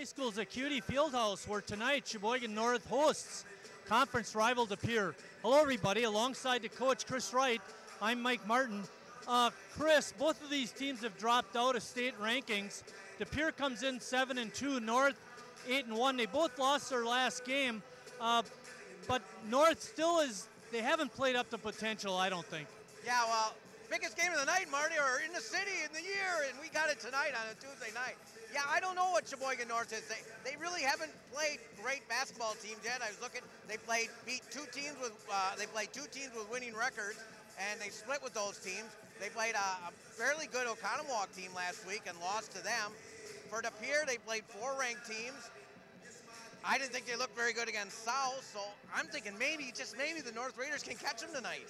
High School's at Cutie Fieldhouse, where tonight Sheboygan North hosts conference rival De Pere. Hello, everybody. Alongside the coach, Chris Wright, I'm Mike Martin. Chris, both of these teams have dropped out of state rankings. De Pere comes in 7-2, North 8-1. They both lost their last game, but North still they haven't played up to potential, I don't think. Yeah, well, biggest game of the night, Marty, or in the city in the year, and we got it tonight on a Tuesday night. Yeah, I don't know what Sheboygan North is. They really haven't played great basketball teams yet. I was looking. They beat two teams with winning records, and they split with those teams. They played a fairly good Oconomowoc team last week and lost to them. For De Pere, they played 4 ranked teams. I didn't think they looked very good against South, so I'm thinking maybe, just maybe, the North Raiders can catch them tonight.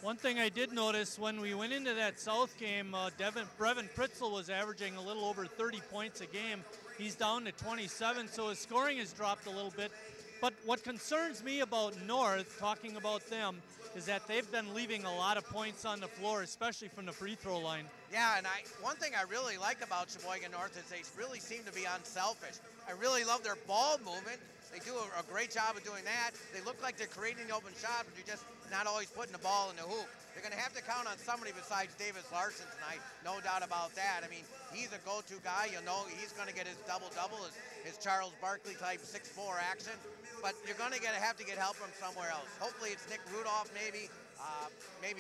One thing I did notice when we went into that South game, Brevin Pritzel was averaging a little over 30 points a game. He's down to 27, so his scoring has dropped a little bit. But what concerns me about North, talking about them, is that they've been leaving a lot of points on the floor, especially from the free throw line. Yeah, and one thing I really like about Sheboygan North is they really seem to be unselfish. I really love their ball movement. They do a great job of doing that. They look like they're creating the open shot, but you're just not always putting the ball in the hoop. They're going to have to count on somebody besides Davis Larson tonight, no doubt about that. I mean, he's a go-to guy. You know he's going to get his double-double, his Charles Barkley type 6'4" action. But you're going to have to get help from somewhere else. Hopefully it's Nick Rudolph, maybe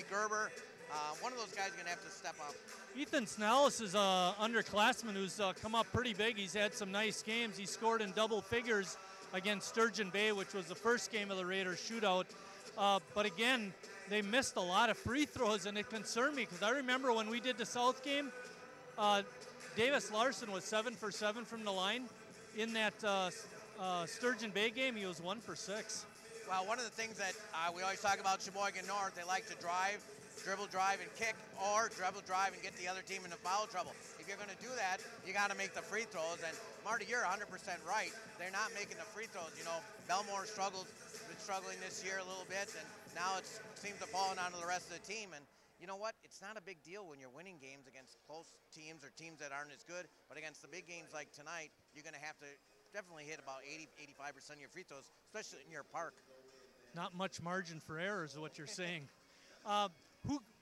Gerber. One of those guys is going to have to step up. Ethan Snellis is an underclassman who's come up pretty big. He's had some nice games. He scored in double figures against Sturgeon Bay, which was the first game of the Raiders shootout. But again, they missed a lot of free throws, and it concerned me because I remember when we did the South game, Davis Larson was 7 for 7 from the line. In that Sturgeon Bay game, he was 1 for 6. Well, one of the things that we always talk about Sheboygan North, they like to dribble, drive, and kick, or dribble, drive, and get the other team into foul trouble. If you're going to do that, you got to make the free throws. And Marty, you're 100% right. They're not making the free throws. You know, Belmore been struggling this year a little bit, and now it seems to fall onto the rest of the team. And you know what? It's not a big deal when you're winning games against close teams or teams that aren't as good. But against the big games like tonight, you're going to have to definitely hit about 80-85% of your free throws, especially in your park. Not much margin for error is what you're saying.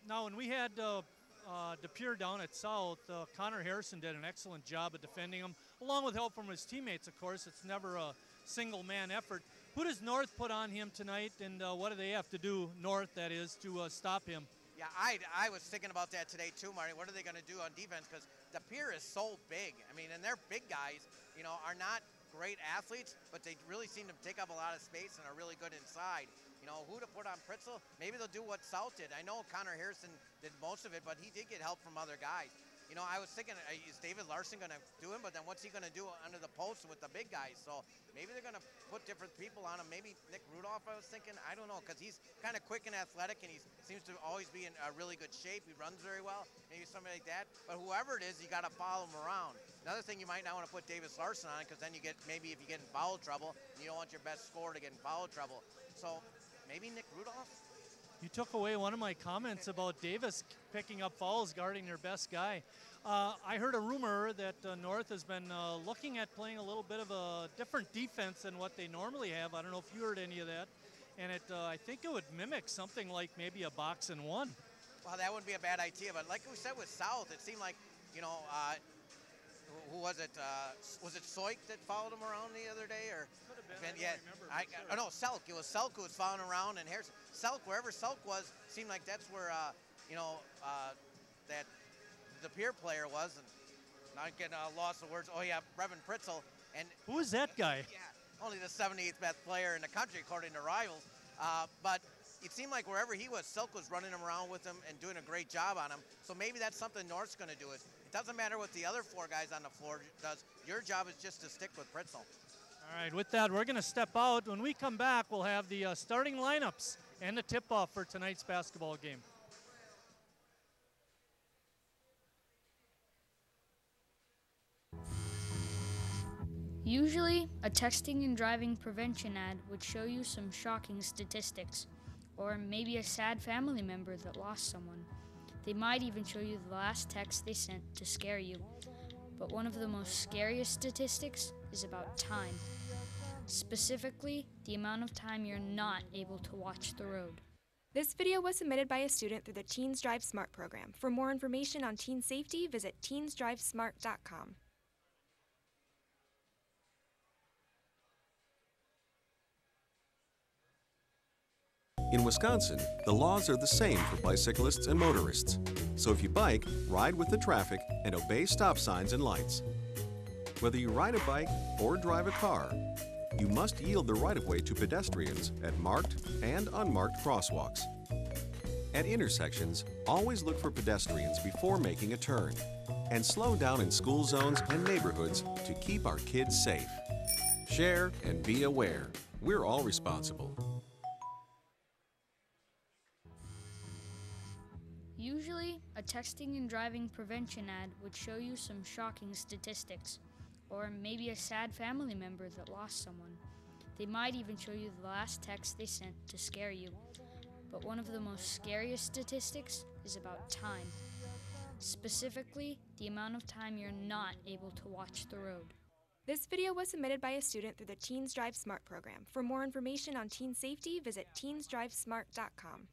Now, when we had De Pere down at South, Connor Harrison did an excellent job of defending him, along with help from his teammates, of course. It's never a single-man effort. Who does North put on him tonight, and what do they have to do, North, that is, to stop him? Yeah, I was thinking about that today too, Marty. What are they going to do on defense? Because De Pere is so big. I mean, and their big guys, you know, are not great athletes, but they really seem to take up a lot of space and are really good inside. You know, who to put on Pritzel? Maybe they'll do what South did. I know Connor Harrison did most of it, but he did get help from other guys. You know, I was thinking, is David Larson going to do him? But then what's he going to do under the post with the big guys? So maybe they're going to put different people on him. Maybe Nick Rudolph, I was thinking. I don't know, because he's kind of quick and athletic, and he seems to always be in a really good shape. He runs very well. Maybe somebody like that. But whoever it is, you got to follow him around. Another thing, you might not want to put Davis Larson on, because then you get, maybe if you get in foul trouble, you don't want your best scorer to get in foul trouble. So maybe Nick Rudolph? You took away one of my comments about Davis picking up fouls, guarding their best guy. I heard a rumor that North has been looking at playing a little bit of a different defense than what they normally have. I don't know if you heard any of that. And I think it would mimic something like maybe a box and one. Well, that wouldn't be a bad idea. But like we said with South, it seemed like, you know, who was it? Was it Soik that followed him around the other day? Or could have been. I don't remember. Oh, no, Selk. It was Selk who was following around, and Harrison. Selk, wherever Selk was, seemed like that's where that De Pere player was. And not getting lost of words. Oh yeah, Brevin Pritzel. And who is that guy? Yeah, only the 78th best player in the country according to Rivals. But it seemed like wherever he was, Silk was running him around with him and doing a great job on him. So maybe that's something North's going to do. Is it doesn't matter what the other 4 guys on the floor does. Your job is just to stick with Pritzel. All right, with that, we're going to step out. When we come back, we'll have the starting lineups and the tip-off for tonight's basketball game. Usually, a texting and driving prevention ad would show you some shocking statistics, or maybe a sad family member that lost someone. They might even show you the last text they sent to scare you. But one of the most scariest statistics is about time. Specifically, the amount of time you're not able to watch the road. This video was submitted by a student through the Teens Drive Smart program. For more information on teen safety, visit teensdrivesmart.com. In Wisconsin, the laws are the same for bicyclists and motorists. So if you bike, ride with the traffic and obey stop signs and lights. Whether you ride a bike or drive a car, you must yield the right-of-way to pedestrians at marked and unmarked crosswalks. At intersections, always look for pedestrians before making a turn, and slow down in school zones and neighborhoods to keep our kids safe. Share and be aware. We're all responsible. Usually, a texting and driving prevention ad would show you some shocking statistics, or maybe a sad family member that lost someone. They might even show you the last text they sent to scare you. But one of the most scariest statistics is about time. Specifically, the amount of time you're not able to watch the road. This video was submitted by a student through the Teens Drive Smart program. For more information on teen safety, visit teensdrivesmart.com.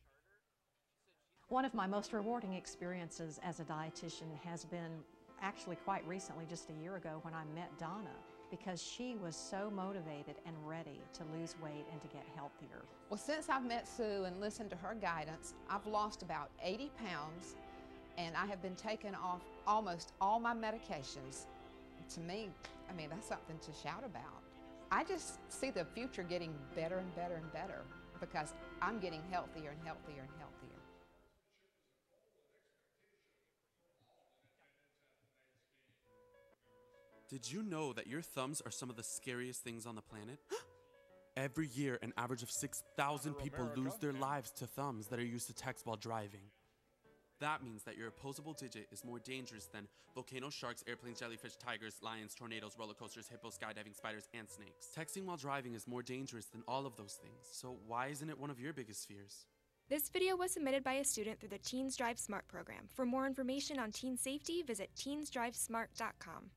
One of my most rewarding experiences as a dietitian has been actually quite recently, just a year ago, when I met Donna, because she was so motivated and ready to lose weight and to get healthier. Well, since I've met Sue and listened to her guidance, I've lost about 80 pounds, and I have been taking off almost all my medications. To me, I mean, that's something to shout about. I just see the future getting better and better and better because I'm getting healthier and healthier and healthier. Did you know that your thumbs are some of the scariest things on the planet? Every year, an average of 6,000 people lose their lives to thumbs that are used to text while driving. That means that your opposable digit is more dangerous than volcanoes, sharks, airplanes, jellyfish, tigers, lions, tornadoes, roller coasters, hippos, skydiving, spiders, and snakes. Texting while driving is more dangerous than all of those things. So why isn't it one of your biggest fears? This video was submitted by a student through the Teens Drive Smart program. For more information on teen safety, visit teensdrivesmart.com.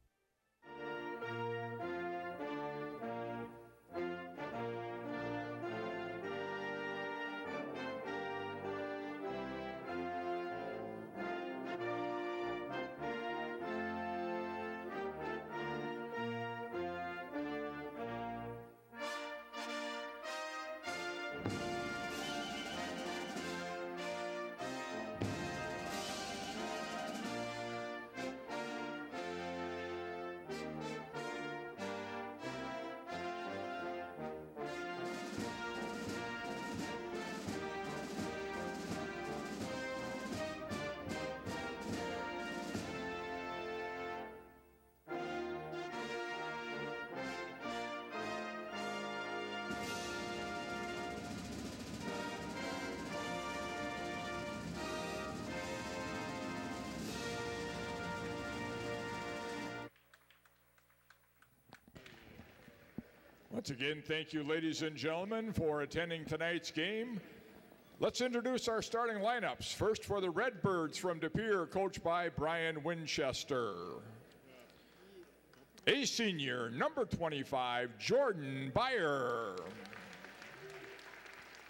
Once again, thank you, ladies and gentlemen, for attending tonight's game. Let's introduce our starting lineups. First for the Redbirds from De Pere, coached by Brian Winchester. A senior, number 25, Jordan Byer.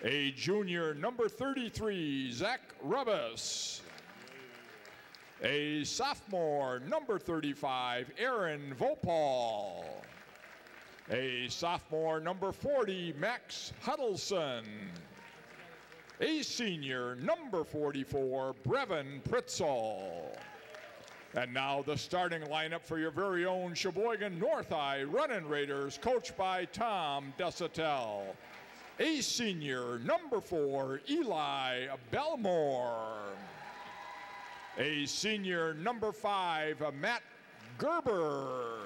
A junior, number 33, Zach Rubus. A sophomore, number 35, Aaron Vopal. A sophomore, number 40, Max Huddleston. A senior, number 44, Brevin Pritzel. And now the starting lineup for your very own Sheboygan North Eye Runnin' Raiders, coached by Tom Desatel. A senior, number 4, Eli Belmore. A senior, number 5, Matt Gerber.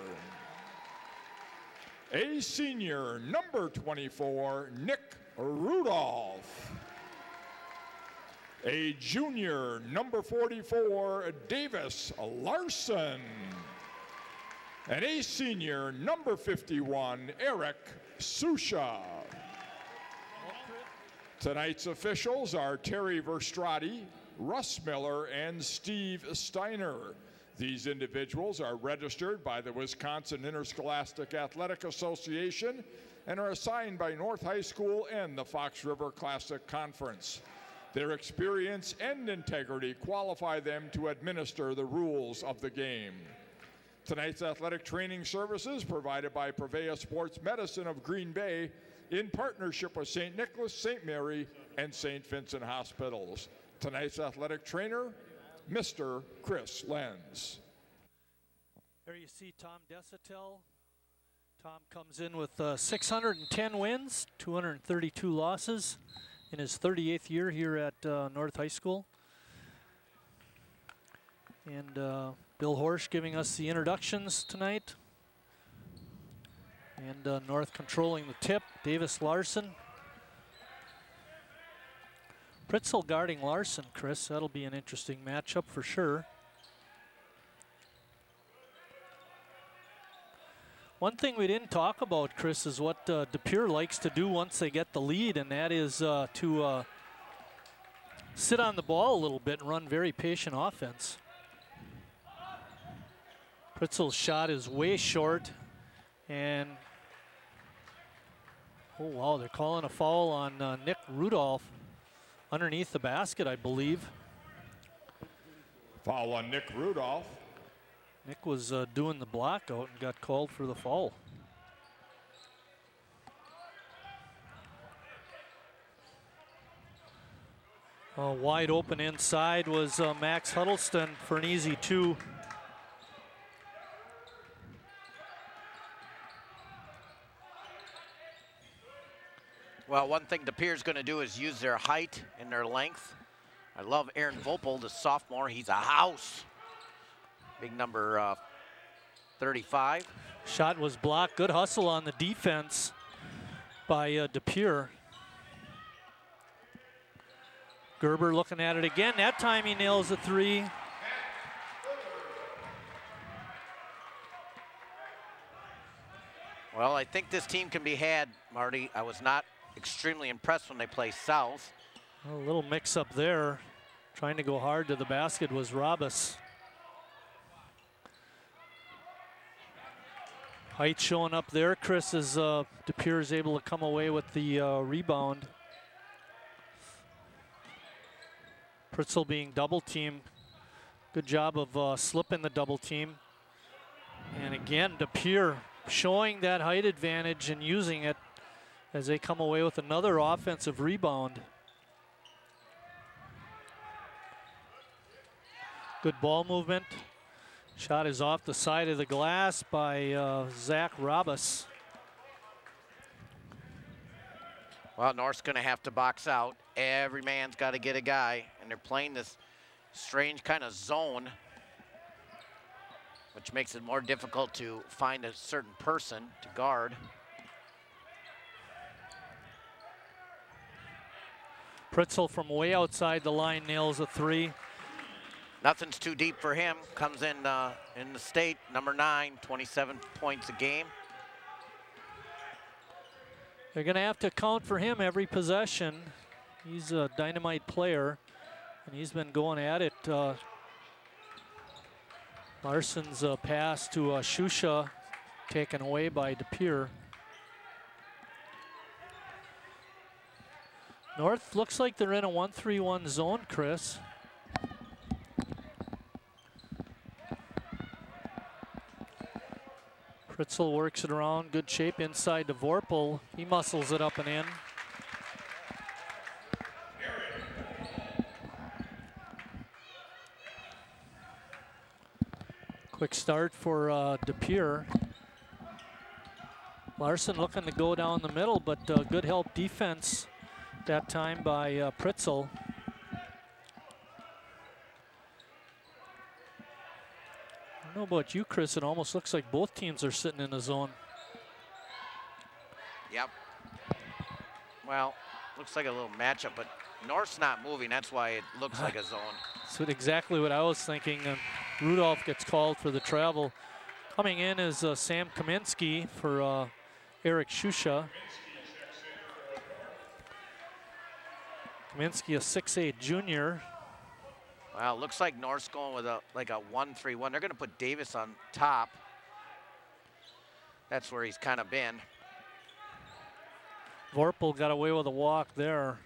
A senior, number 24, Nick Rudolph. A junior, number 44, Davis Larson. And a senior, number 51, Eric Susha. Tonight's officials are Terry Verstrati, Russ Miller, and Steve Steiner. These individuals are registered by the Wisconsin Interscholastic Athletic Association and are assigned by North High School and the Fox River Classic Conference. Their experience and integrity qualify them to administer the rules of the game. Tonight's athletic training services provided by Prevea Sports Medicine of Green Bay in partnership with St. Nicholas, St. Mary, and St. Vincent Hospitals. Tonight's athletic trainer, Mr. Chris Lenz. There you see Tom Desatel. Tom comes in with 610 wins, 232 losses in his 38th year here at North High School. And Bill Horsch giving us the introductions tonight. And North controlling the tip, Davis Larson. Pritzel guarding Larson, Chris. That'll be an interesting matchup for sure. One thing we didn't talk about, Chris, is what De Pere likes to do once they get the lead, and that is to sit on the ball a little bit and run very patient offense. Pritzel's shot is way short, and oh wow, they're calling a foul on Nick Rudolph underneath the basket, I believe. Foul on Nick Rudolph. Nick was doing the block out and got called for the foul. Wide open inside was Max Huddleston for an easy two. Well, one thing De Pere's going to do is use their height and their length. I love Aaron Vopel, the sophomore. He's a house. Big number 35. Shot was blocked. Good hustle on the defense by De Pere. Gerber looking at it again. That time he nails a three. Well, I think this team can be had, Marty. I was not extremely impressed when they play South. A little mix up there. Trying to go hard to the basket was Robus. Height showing up there. Chris, as De Pere is able to come away with the rebound. Pritzel being double teamed. Good job of slipping the double team. And again, De Pere showing that height advantage and using it as they come away with another offensive rebound. Good ball movement. Shot is off the side of the glass by Zach Robus. Well, North's going to have to box out. Every man's got to get a guy, and they're playing this strange kind of zone, which makes it more difficult to find a certain person to guard. Pritzel from way outside the line nails a three. Nothing's too deep for him. Comes in the state, number 9, 27 points a game. They're going to have to count for him every possession. He's a dynamite player, and he's been going at it. Larson's pass to Shusha taken away by De Pere. North looks like they're in a 1-3-1 zone, Chris. Pritzel works it around, good shape inside to Vorpal. He muscles it up and in. Quick start for De Pere. Larson looking to go down the middle, but good help defense that time by Pritzel. I don't know about you, Chris. It almost looks like both teams are sitting in the zone. Yep. Well, looks like a little matchup, but North's not moving. That's why it looks like a zone. That's exactly what I was thinking. Rudolph gets called for the travel. Coming in is Sam Kaminsky for Eric Shusha. Kaminsky, a 6'8" junior. Well, looks like North's going with a 1-3-1. They're going to put Davis on top. That's where he's kind of been. Vorpal got away with a walk there.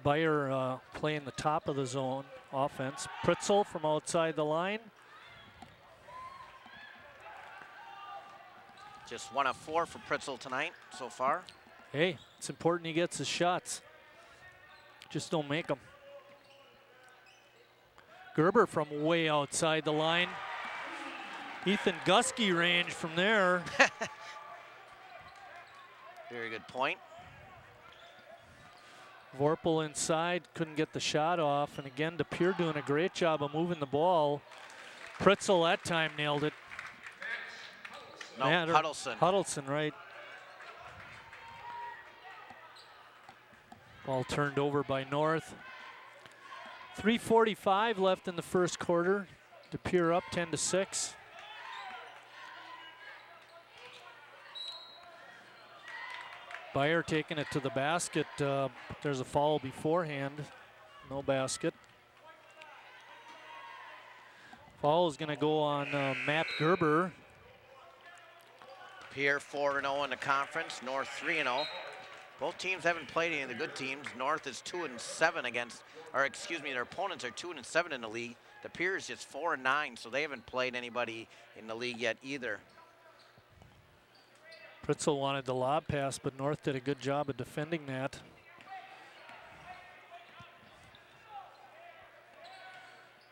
Bayer playing the top of the zone offense. Pritzel from outside the line. Just 1 of 4 for Pritzel tonight so far. Hey, it's important he gets his shots. Just don't make them. Gerber from way outside the line. Ethan Gusky range from there. Very good point. Vorpal inside, couldn't get the shot off. And again, DePere doing a great job of moving the ball. Pritzel that time nailed it. No, Huddleston. Huddleston, right. Ball turned over by North. 3:45 left in the first quarter. DePere up 10-6. Bayer taking it to the basket. There's a foul beforehand. No basket. Foul is going to go on Matt Gerber. DePere 4-0 in the conference. North 3-0. Both teams haven't played any of the good teams. North is 2-7 against, or excuse me, their opponents are 2-7 in the league. DePere is just 4-9, so they haven't played anybody in the league yet either. Pritzel wanted the lob pass, but North did a good job of defending that.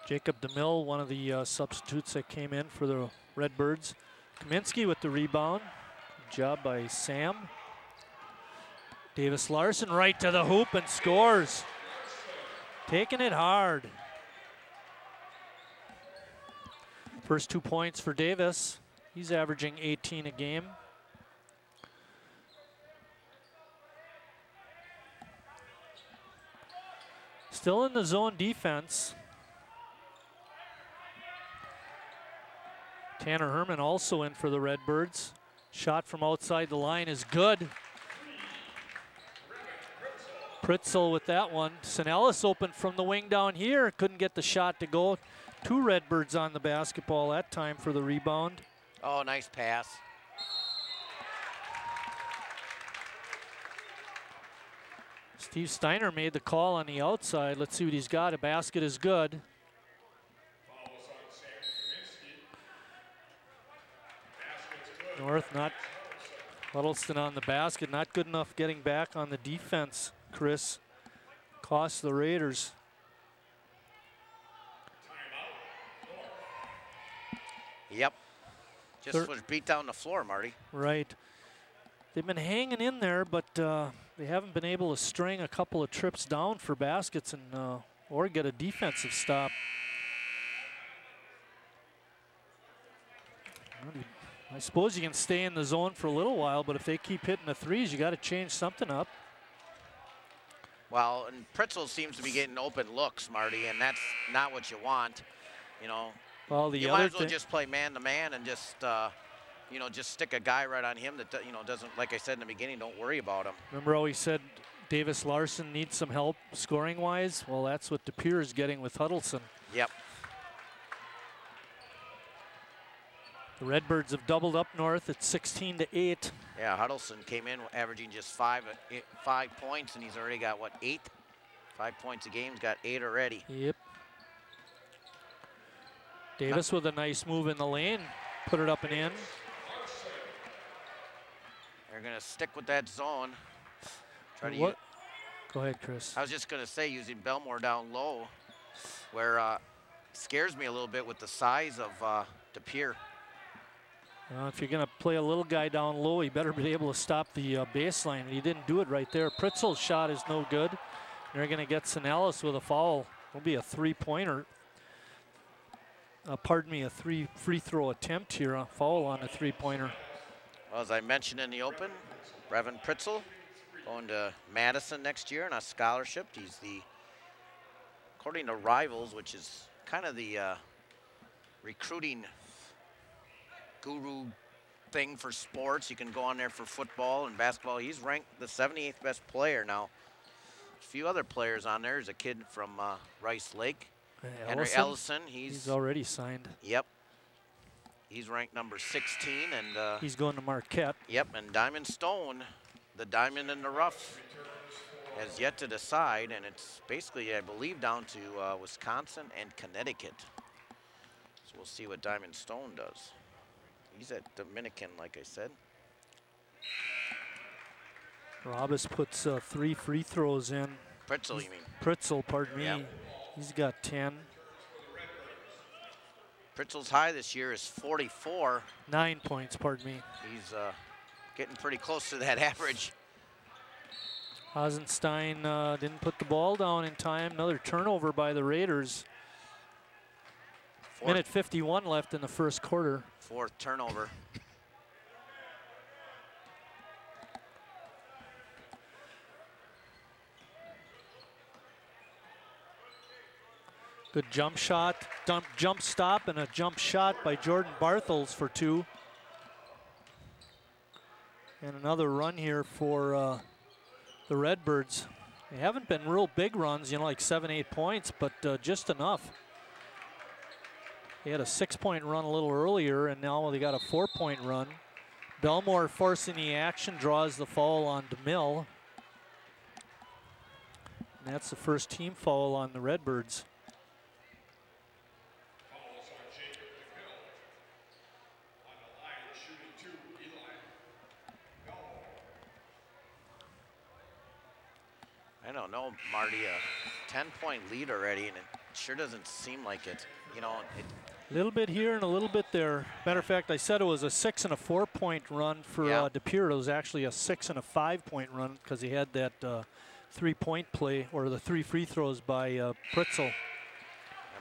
Jacob DeMille, one of the substitutes that came in for the Redbirds. Kaminsky with the rebound. Good job by Sam. Davis Larson right to the hoop and scores. Taking it hard. First 2 points for Davis. He's averaging 18 a game. Still in the zone defense. Tanner Herman also in for the Redbirds. Shot from outside the line is good. Pritzel with that one. Sinellis open from the wing down here. Couldn't get the shot to go. 2 Redbirds on the basketball that time for the rebound. Oh, nice pass. Steve Steiner made the call on the outside. Let's see what he's got. A basket is good. North not, Huddleston on the basket. Not good enough getting back on the defense, Chris. Cost the Raiders. Yep. Just was beat down the floor, Marty. Right. They've been hanging in there, but they haven't been able to string a couple of trips down for baskets and or get a defensive stop. I suppose you can stay in the zone for a little while, but if they keep hitting the threes, you got to change something up. Well, and Pritzel seems to be getting open looks, Marty, and that's not what you want. You know, well, you might as well just play man-to-man and just, you know, just stick a guy right on him that, you know, doesn't, like I said in the beginning, don't worry about him. Remember how he said Davis Larson needs some help scoring-wise? Well, that's what DePere is getting with Huddleston. Yep. The Redbirds have doubled up North at 16-8. Yeah, Huddleston came in averaging just 5 points, and he's already got, what, 8? 5 points a game. He's got 8 already. Yep. Davis with a nice move in the lane. Put it up and in. They're going to stick with that zone. Try to what? Go ahead, Chris. I was just going to say, using Belmore down low, where scares me a little bit with the size of DePere. If you're going to play a little guy down low, you better be able to stop the baseline. He didn't do it right there. Pritzel's shot is no good. They're going to get Sinellis with a foul. It'll be a three-pointer. Pardon me, a free throw attempt here. A foul on a three-pointer. Well, as I mentioned in the open, Brevin Pritzel going to Madison next year on a scholarship. He's the, according to Rivals, which is kind of the recruiting guru thing for sports. You can go on there for football and basketball. He's ranked the 78th best player now few other players on there. There's a kid from Rice Lake, Henry Ellison? Ellison. He's already signed. Yep. He's ranked number 16, and he's going to Marquette. Yep, and Diamond Stone, the diamond in the rough, has yet to decide, and it's basically, I believe, down to Wisconsin and Connecticut. So we'll see what Diamond Stone does. He's at Dominican, like I said. Robus puts 3 free throws in. Pritzel, you mean? Pritzel, pardon me. Yep. He's got 10. Pritzel's high this year is 44. 9 points, pardon me. He's getting pretty close to that average. Hasenstein didn't put the ball down in time. Another turnover by the Raiders. Minute 51 left in the first quarter. 4th turnover. Good jump shot, jump stop, and a jump shot by Jordan Barthels for 2. And another run here for the Redbirds. They haven't been real big runs, you know, like 7-8 points, but just enough. They had a 6-point run a little earlier, and now they got a 4-point run. Belmore forcing the action, draws the foul on DeMille. And that's the first team foul on the Redbirds. I don't know, Marty, a 10-point lead already, and it sure doesn't seem like it. You know, A little bit here and a little bit there. Matter of fact, I said it was a 6- and a 4-point run for De Pere. It was actually a 6- and a 5-point run because he had that 3-point play, or the 3 free throws by Pritzel. Yeah,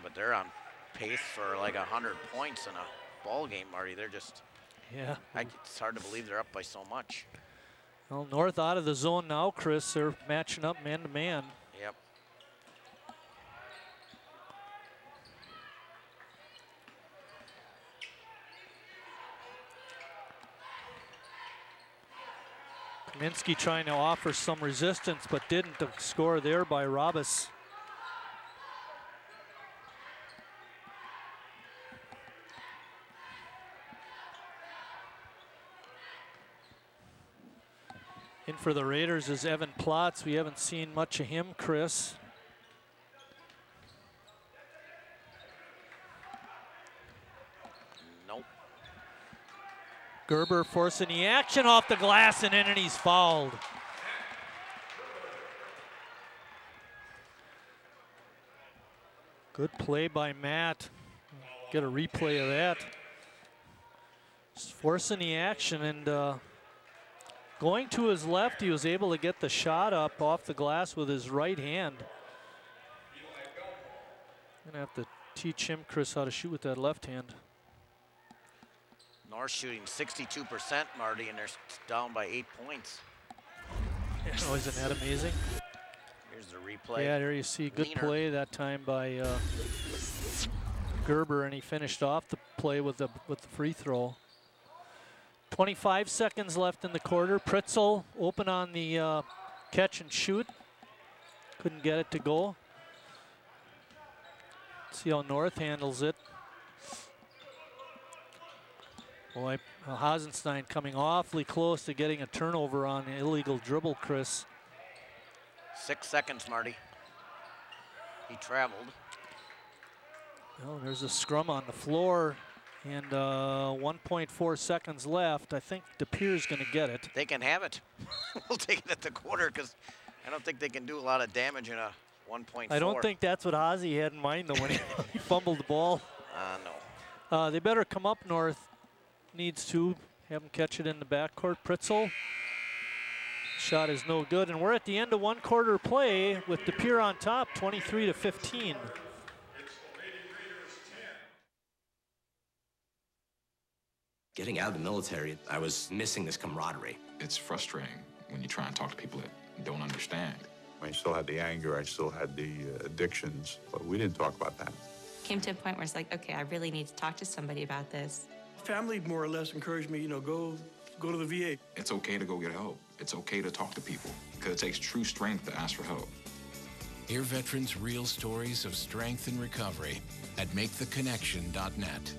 but they're on pace for like 100 points in a ball game, Marty. They're just, it's hard to believe they're up by so much. Well, North out of the zone now, Chris. They're matching up man-to-man. Yep. Kaminsky trying to offer some resistance, but didn't. The score there by Robus. In for the Raiders is Evan Plotz. We haven't seen much of him, Chris. Nope. Gerber forcing the action off the glass and in, and he's fouled. Good play by Matt. Get a replay of that. Just forcing the action, and going to his left, he was able to get the shot up off the glass with his right hand. Gonna have to teach him, Chris, how to shoot with that left hand. North shooting 62%, Marty, and they're down by 8 points. Oh, isn't that amazing? Here's the replay. Yeah, there you see good play that time by Gerber, and he finished off the play with the free throw. 25 seconds left in the quarter. Pritzel open on the catch and shoot. Couldn't get it to go. See how North handles it. Boy, Hasenstein coming awfully close to getting a turnover on an illegal dribble, Chris. 6 seconds, Marty. He traveled. Well, there's a scrum on the floor, and 1.4 seconds left. I think De Pere's going to get it. They can have it. We'll take it at the quarter, because I don't think they can do a lot of damage in a 1.4. I don't think that's what Ozzie had in mind, though, when he fumbled the ball. No. They better come up North. Needs to have him catch it in the backcourt. Pritzel. Shot is no good, and we're at the end of one quarter play with De Pere on top, 23-15. Getting out of the military, I was missing this camaraderie. It's frustrating when you try and talk to people that don't understand. I still had the anger, I still had the addictions, but we didn't talk about that. Came to a point where it's like, okay, I really need to talk to somebody about this. Family more or less encouraged me, go to the VA. It's okay to go get help. It's okay to talk to people, because it takes true strength to ask for help. Hear veterans' real stories of strength and recovery at maketheconnection.net.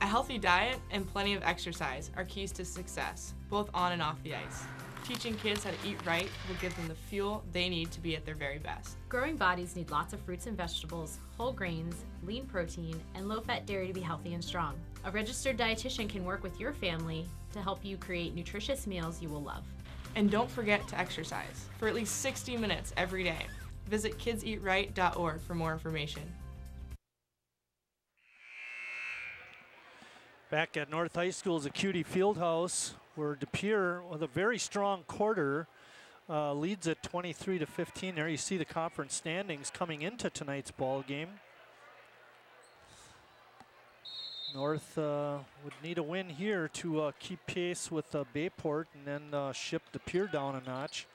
A healthy diet and plenty of exercise are keys to success, both on and off the ice. Teaching kids how to eat right will give them the fuel they need to be at their very best. Growing bodies need lots of fruits and vegetables, whole grains, lean protein, and low-fat dairy to be healthy and strong. A registered dietitian can work with your family to help you create nutritious meals you will love. And don't forget to exercise for at least 60 minutes every day. Visit kidseatright.org for more information. Back at North High School's Acuity Fieldhouse, where De Pere, with a very strong quarter, leads at 23-15. There you see the conference standings coming into tonight's ball game. North would need a win here to keep pace with Bayport and then ship De Pere down a notch.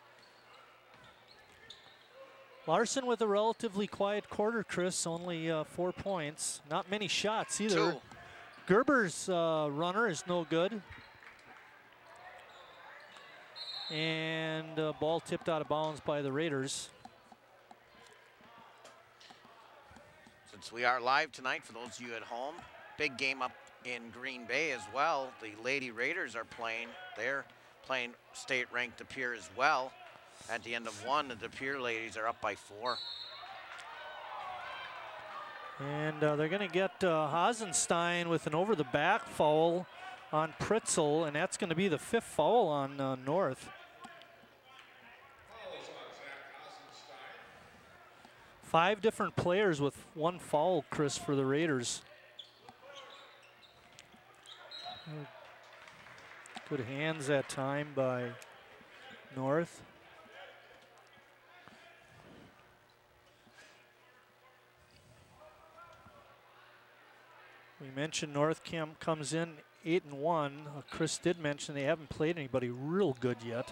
Larson with a relatively quiet quarter, Chris, only 4 points. Not many shots either. 2. Gerber's runner is no good. And ball tipped out of bounds by the Raiders. Since we are live tonight, for those of you at home, big game up in Green Bay as well. The Lady Raiders are playing. They're playing state-ranked De Pere as well. At the end of 1, the De Pere ladies are up by 4. And they're going to get Hasenstein with an over-the-back foul on Pritzel, and that's going to be the 5th foul on North. 5 different players with 1 foul, Chris, for the Raiders. Good hands that time by North. We mentioned North comes in 8-1. Chris did mention they haven't played anybody real good yet.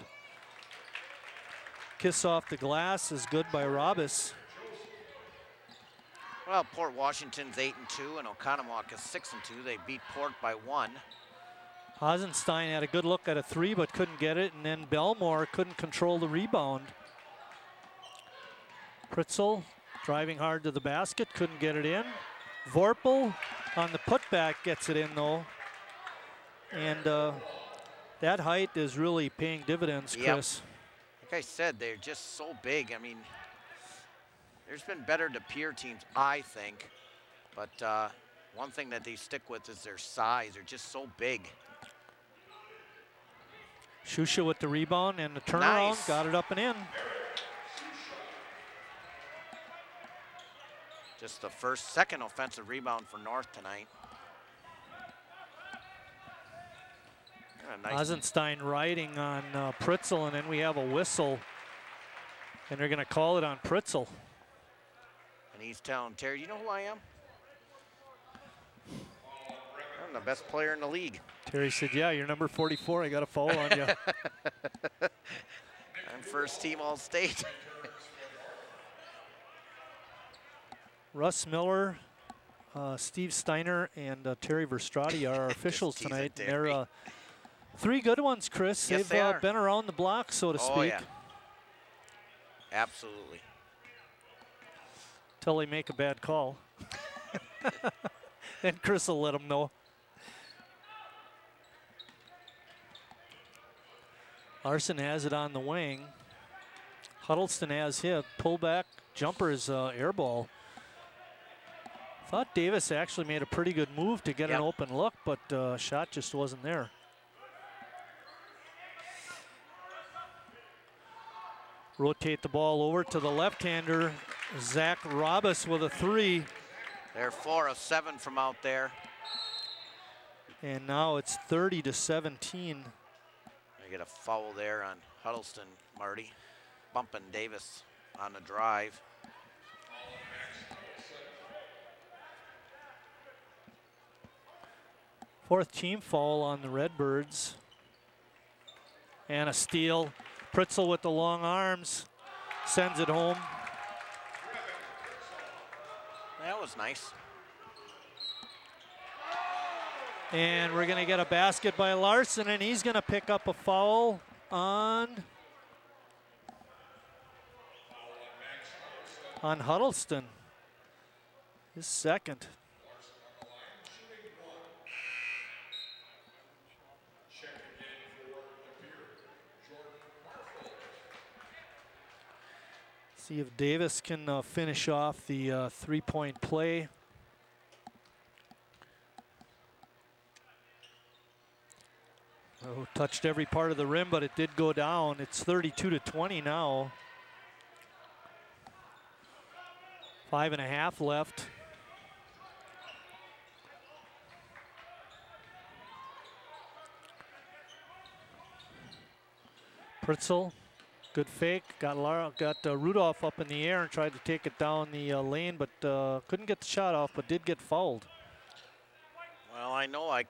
Kiss off the glass is good by Robis. Well, Port Washington's 8-2 and Oconomowoc is 6-2. They beat Port by 1. Hasenstein had a good look at a 3 but couldn't get it, and then Belmore couldn't control the rebound. Pritzel driving hard to the basket, couldn't get it in. Vorpal on the putback gets it in though. And that height is really paying dividends, Chris. Yep. Like I said, they're just so big. I mean, there's been better De Pere teams, I think. But one thing that they stick with is their size. They're just so big. Shusha with the rebound and the turnaround, Nice. got it up and in. Just the second offensive rebound for North tonight. Nice. Hasenstein riding on Pritzel, and then we have a whistle. And they're going to call it on Pritzel. And he's telling Terry, you know who I am? I'm the best player in the league. Terry said, yeah, you're number 44. I got a foul on you. I'm first team All-State. Russ Miller, Steve Steiner, and Terry Verstrati are our officials tonight. And they're 3 good ones, Chris. Yes, They've been around the block, so to speak. Oh, yeah. Absolutely. Till they make a bad call. Then Chris will let them know. Larson has it on the wing. Huddleston has hit. Pullback jumper is air ball. Thought Davis actually made a pretty good move to get an open look, but shot just wasn't there. Rotate the ball over to the left-hander, Zach Robis with a 3. They're 4 of 7 from out there. And now it's 30-17. They get a foul there on Huddleston, Marty. Bumping Davis on the drive. Fourth team foul on the Redbirds. And a steal. Pritzel with the long arms. Sends it home. That was nice. And we're going to get a basket by Larson, and he's going to pick up a foul on on Huddleston. His second. See if Davis can finish off the three-point play. Oh, touched every part of the rim, but it did go down. It's 32-20 now. 5.5 left. Pritzel, good fake. Got Rudolph up in the air and tried to take it down the lane, but couldn't get the shot off, but did get fouled. Well, I know I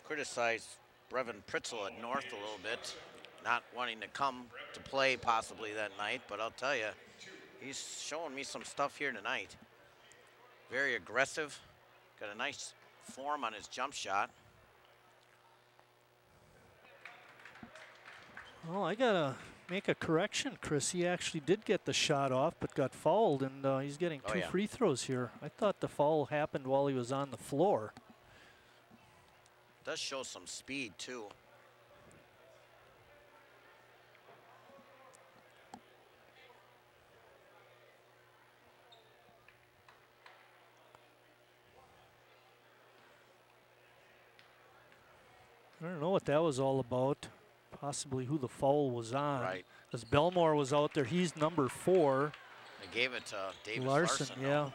criticized Brevin Pritzel at North a little bit, not wanting to come to play possibly that night, but I'll tell you, he's showing me some stuff here tonight. Very aggressive, got a nice form on his jump shot. Well, I gotta make a correction, Chris. He actually did get the shot off, but got fouled, and he's getting two free throws here. I thought the foul happened while he was on the floor. Does show some speed too. I don't know what that was all about. Possibly who the foul was on. Right. Because Belmore was out there. He's number 4. They gave it to Davis Larson, yeah.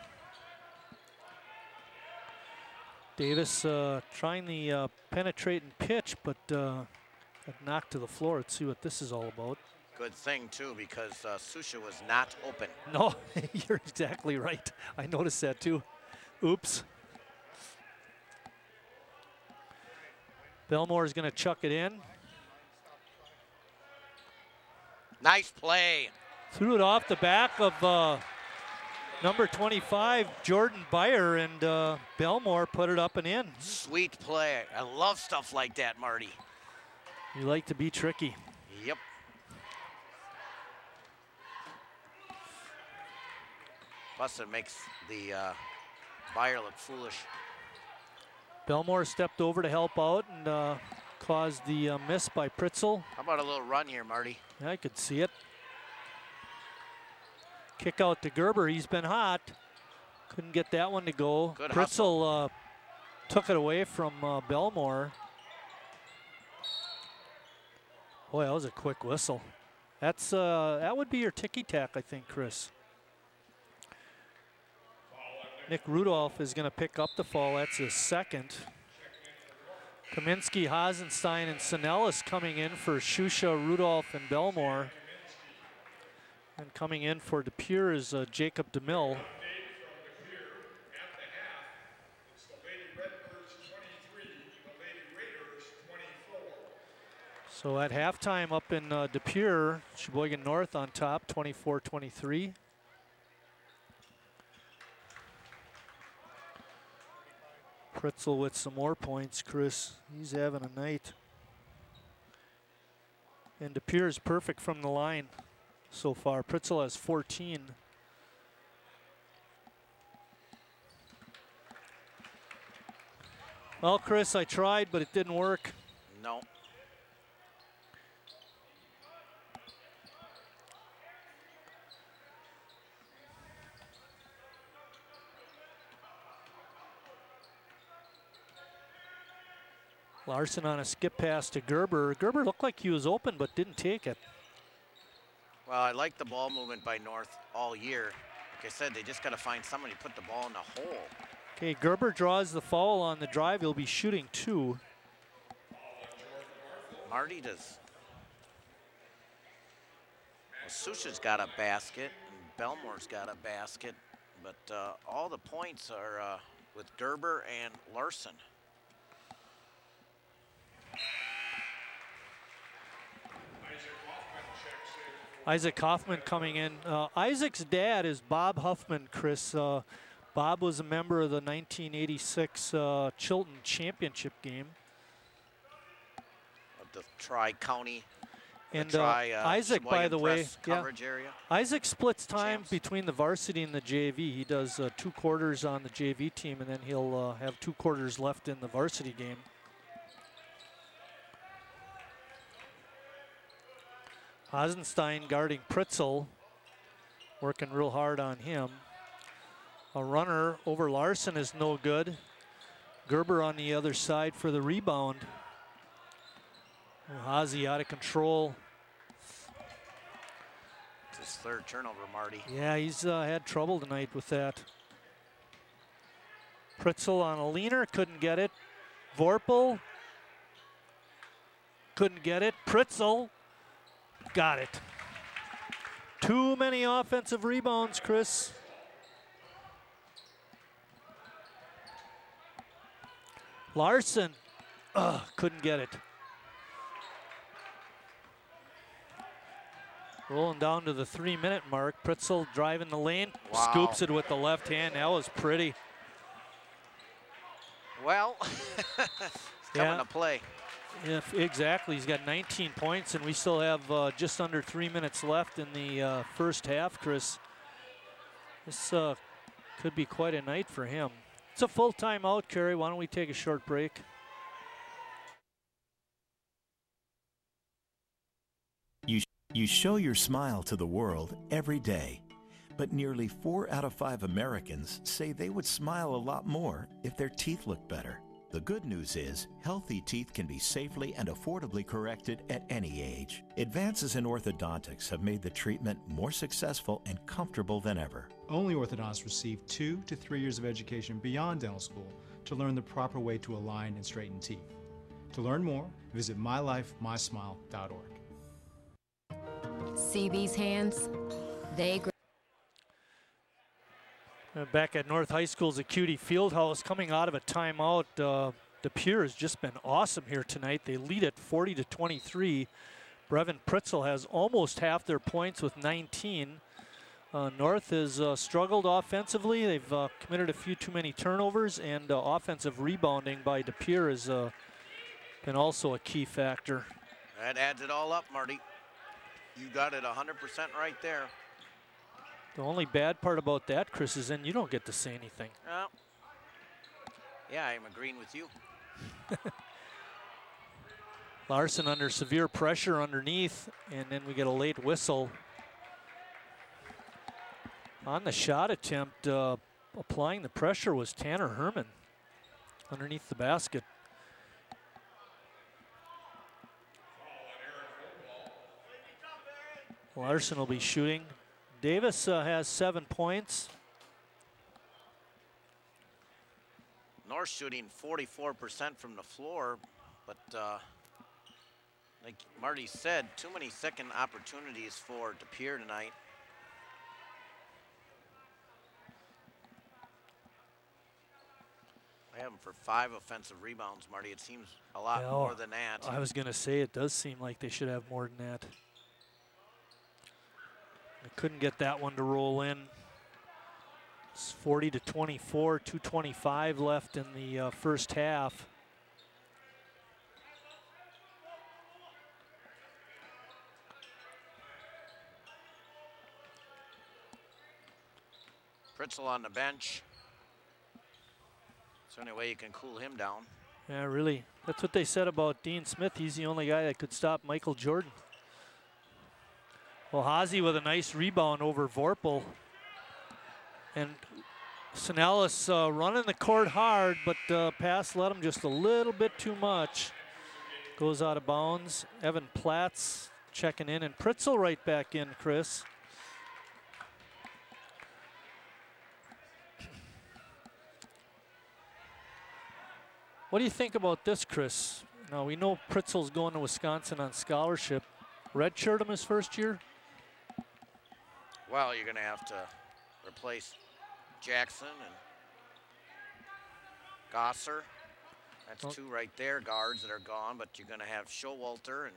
Davis trying the penetrate and pitch, but got knocked to the floor. Let's see what this is all about. Good thing too, because Susha was not open. No, you're exactly right. I noticed that too. Oops. Belmore is going to chuck it in. Nice play. Threw it off the back of number 25, Jordan Beyer, and Belmore put it up and in. Sweet play. I love stuff like that, Marty. You like to be tricky. Yep. Plus it makes the Beyer look foolish. Belmore stepped over to help out and caused the miss by Pritzel. How about a little run here, Marty? I could see it. Kick out to Gerber. He's been hot. Couldn't get that one to go. Good Pritzel took it away from Belmore. Boy, that was a quick whistle. That's that would be your ticky-tack, I think, Chris. Nick Rudolph is going to pick up the foul. That's his second. Kaminsky, Hasenstein, and Sinellis coming in for Shusha, Rudolph, and Belmore. And coming in for De Pere is Jacob DeMille. So at halftime up in De Pere, Sheboygan North on top, 24-23. Pritzel with some more points, Chris. He's having a night. And De Pere is perfect from the line so far. Pritzel has 14. Well, Chris, I tried, but it didn't work. No. Larson on a skip pass to Gerber. Gerber looked like he was open, but didn't take it. Well, I like the ball movement by North all year. Like I said, they just got to find somebody to put the ball in the hole. Okay, Gerber draws the foul on the drive. He'll be shooting 2. Marty does. Well, Susha's got a basket, and Belmore's got a basket, but all the points are with Gerber and Larson. Isaac Hoffman coming in. Isaac's dad is Bob Huffman, Chris. Bob was a member of the 1986 Chilton Championship game. Of the Tri-County And try, Isaac, by Sheboygan the way, press coverage area. Isaac splits time between the varsity and the JV. He does 2 quarters on the JV team, and then he'll have 2 quarters left in the varsity game. Hasenstein guarding Pritzel, working real hard on him. A runner over Larson is no good. Gerber on the other side for the rebound. Hazy out of control. It's his 3rd turnover, Marty. Yeah, he's had trouble tonight with that. Pritzel on a leaner, couldn't get it. Vorpal, couldn't get it. Pritzel, got it. Too many offensive rebounds, Chris. Larson, couldn't get it. Rolling down to the 3-minute mark. Pritzel driving the lane, scoops it with the left hand. That was pretty. Well, it's coming to play. Yeah, exactly. He's got 19 points, and we still have just under 3 minutes left in the first half, Chris. This could be quite a night for him. It's a full timeout, Kerry. Why don't we take a short break? You show your smile to the world every day, but nearly 4 out of 5 Americans say they would smile a lot more if their teeth looked better. The good news is, healthy teeth can be safely and affordably corrected at any age. Advances in orthodontics have made the treatment more successful and comfortable than ever. Only orthodontists receive 2 to 3 years of education beyond dental school to learn the proper way to align and straighten teeth. To learn more, visit mylifemysmile.org. See these hands? They Back at North High School's Acuity Fieldhouse, coming out of a timeout. De Pere has just been awesome here tonight. They lead at 40-23. Brevin Pritzel has almost half their points with 19. North has struggled offensively. They've committed a few too many turnovers, and offensive rebounding by De Pere has been also a key factor. That adds it all up, Marty. You got it 100% right there. The only bad part about that, Chris, is then you don't get to say anything. Yeah, I'm agreeing with you. Larson under severe pressure underneath, and then we get a late whistle. On the shot attempt, applying the pressure was Tanner Herman underneath the basket. Larson will be shooting. Davis has 7 points. North shooting 44% from the floor, but like Marty said, too many second opportunities for De Pere tonight. I have him for 5 offensive rebounds, Marty. It seems a lot more than that. I was going to say it does seem like they should have more than that. I couldn't get that one to roll in. It's 40-24, 2:25 left in the first half. Pritzel on the bench. It's the only way you can cool him down. Yeah, really. That's what they said about Dean Smith. He's the only guy that could stop Michael Jordan. Well, Hazy with a nice rebound over Vorpal. And Sinellis running the court hard, but pass led him just a little bit too much. Goes out of bounds. Evan Platts checking in, and Pritzel right back in, Chris. What do you think about this, Chris? Now, we know Pritzel's going to Wisconsin on scholarship. Redshirt him his first year? Well, you're going to have to replace Jackson and Gosser. That's 2 right there, guards that are gone, but you're going to have Showalter and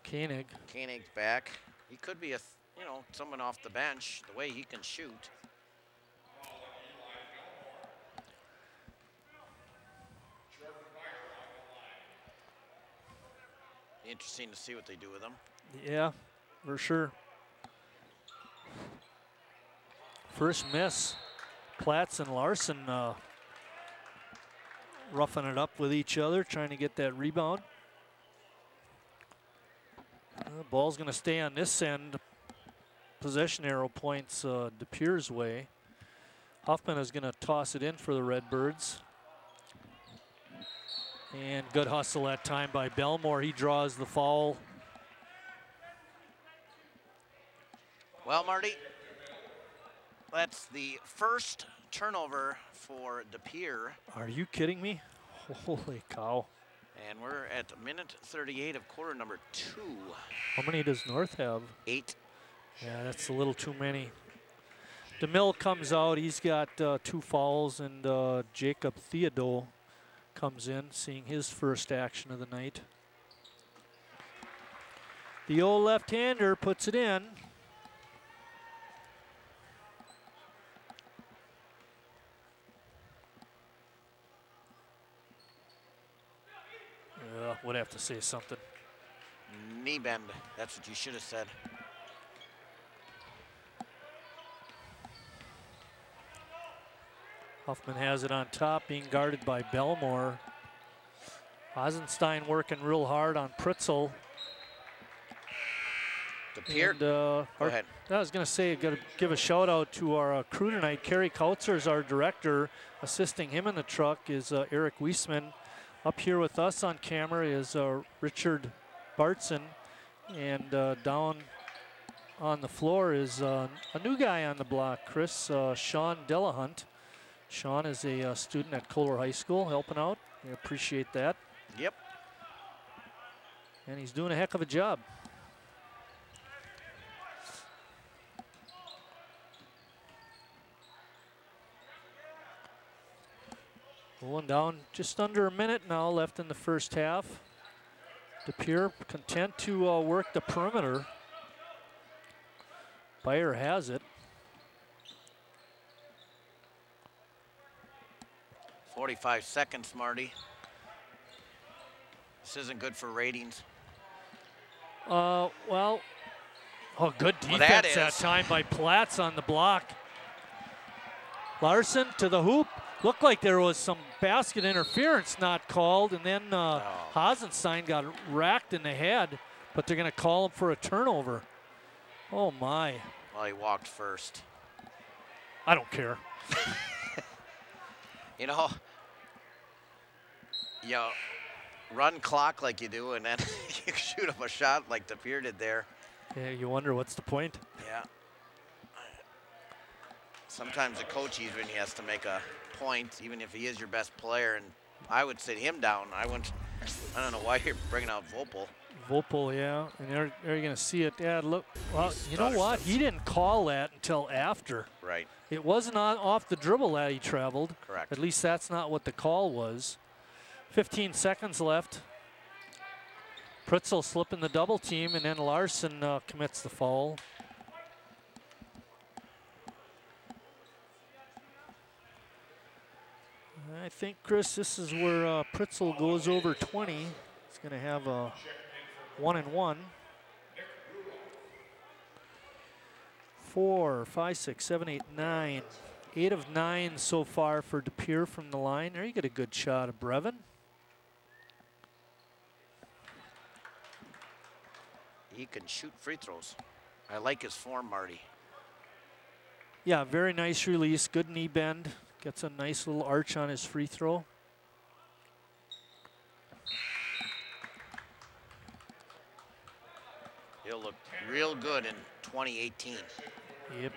Koenig. Koenig's back. He could be someone off the bench, the way he can shoot. interesting to see what they do with him. Yeah, for sure. First miss. Platts and Larson roughing it up with each other, trying to get that rebound. The ball's going to stay on this end. Possession arrow points De Pere's way. Huffman is going to toss it in for the Redbirds. And good hustle that time by Belmore. He draws the foul. Well, Marty, that's the first turnover for De Pere. Are you kidding me? Holy cow. And we're at minute 38 of quarter number 2. How many does North have? 8. Yeah, that's a little too many. DeMille comes out. He's got 2 fouls, and Jacob Theodore comes in, seeing his first action of the night. The old left-hander puts it in. Would have to say something. Knee bend. That's what you should have said. Huffman has it on top, being guarded by Belmore. Eisenstein working real hard on Pritzel. De Pere. Go ahead. I was going to say, got to give a shout out to our crew tonight. Kerry Kautzer is our director. Assisting him in the truck is Eric Wiesman. Up here with us on camera is Richard Bartson, and down on the floor is a new guy on the block, Chris, Sean Delahunt. Sean is a student at Kohler High School, helping out. We appreciate that. Yep. And he's doing a heck of a job. Rolling down just under a minute now left in the first half. De Pere content to work the perimeter. Bayer has it. 45 seconds, Marty. This isn't good for ratings. Well, good defense that time by Platts on the block. Larson to the hoop. Looked like there was some basket interference not called, and then Hasenstein got racked in the head, but they're going to call him for a turnover. Oh, my. Well, he walked first. I don't care. You know, run clock like you do, and then you shoot up a shot like De Pere did there. Yeah, you wonder what's the point. Yeah. Sometimes the coach even has to make a point, even if he is your best player, and I would sit him down. I don't know why you're bringing out Vopel. Vopel, yeah, and they're going to see it. Yeah, look, well, you know what? He didn't call that until after. Right. It wasn't off the dribble that he traveled. Correct. At least that's not what the call was. 15 seconds left. Pritzel slipping the double team, and then Larson commits the foul. I think, Chris, this is where Pritzel goes over 20. He's going to have a 1-and-1. 4, 5, 6, 7, 8, 9. 8 of 9 so far for De Pere from the line. There you get a good shot of Brevin. He can shoot free throws. I like his form, Marty. Yeah, very nice release, good knee bend. Gets a nice little arch on his free throw. He'll look real good in 2018. Yep.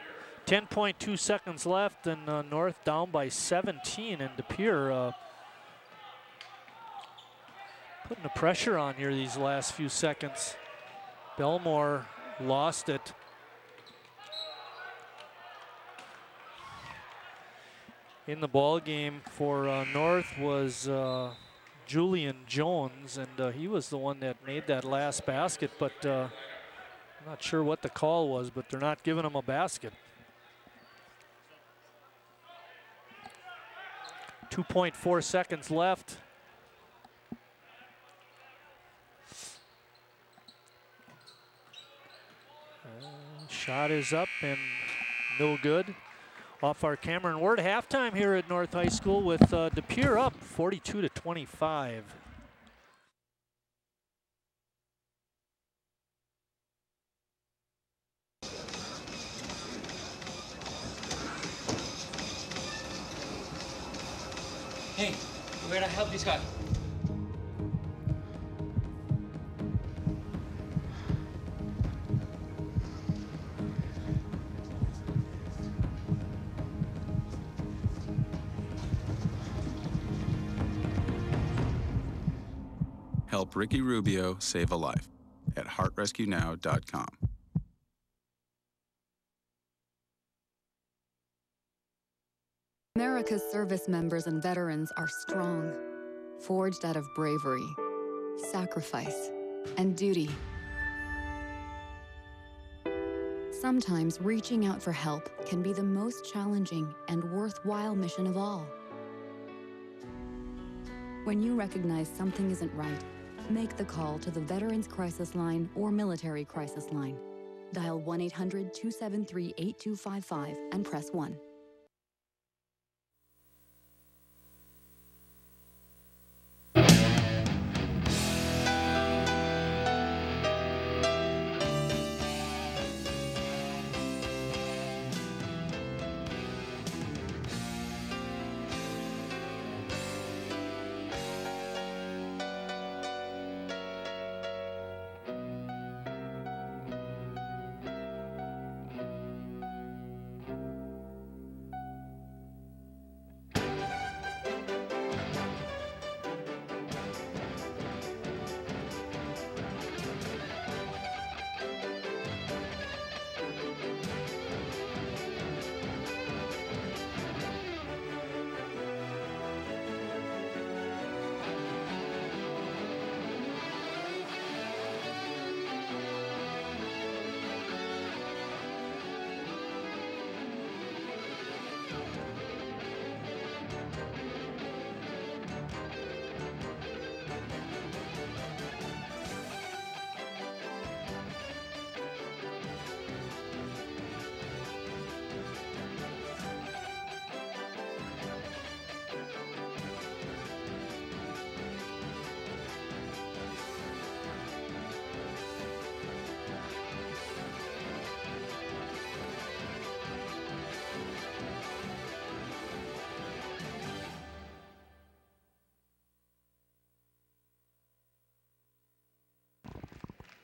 10.2 seconds left, and North down by 17, and De Pere putting the pressure on here these last few seconds. Belmore lost it. In the ball game for North was Julian Jones, and he was the one that made that last basket, but I'm not sure what the call was, but they're not giving him a basket. 2.4 seconds left. Shot is up and no good. Off our camera, and we're at halftime here at North High School with De Pere up 42-25. Hey, we're gonna help this guy. Help Ricky Rubio save a life at heartrescuenow.com. America's service members and veterans are strong, forged out of bravery, sacrifice, and duty. Sometimes reaching out for help can be the most challenging and worthwhile mission of all. When you recognize something isn't right, make the call to the Veterans Crisis Line or Military Crisis Line. Dial 1-800-273-8255 and press 1.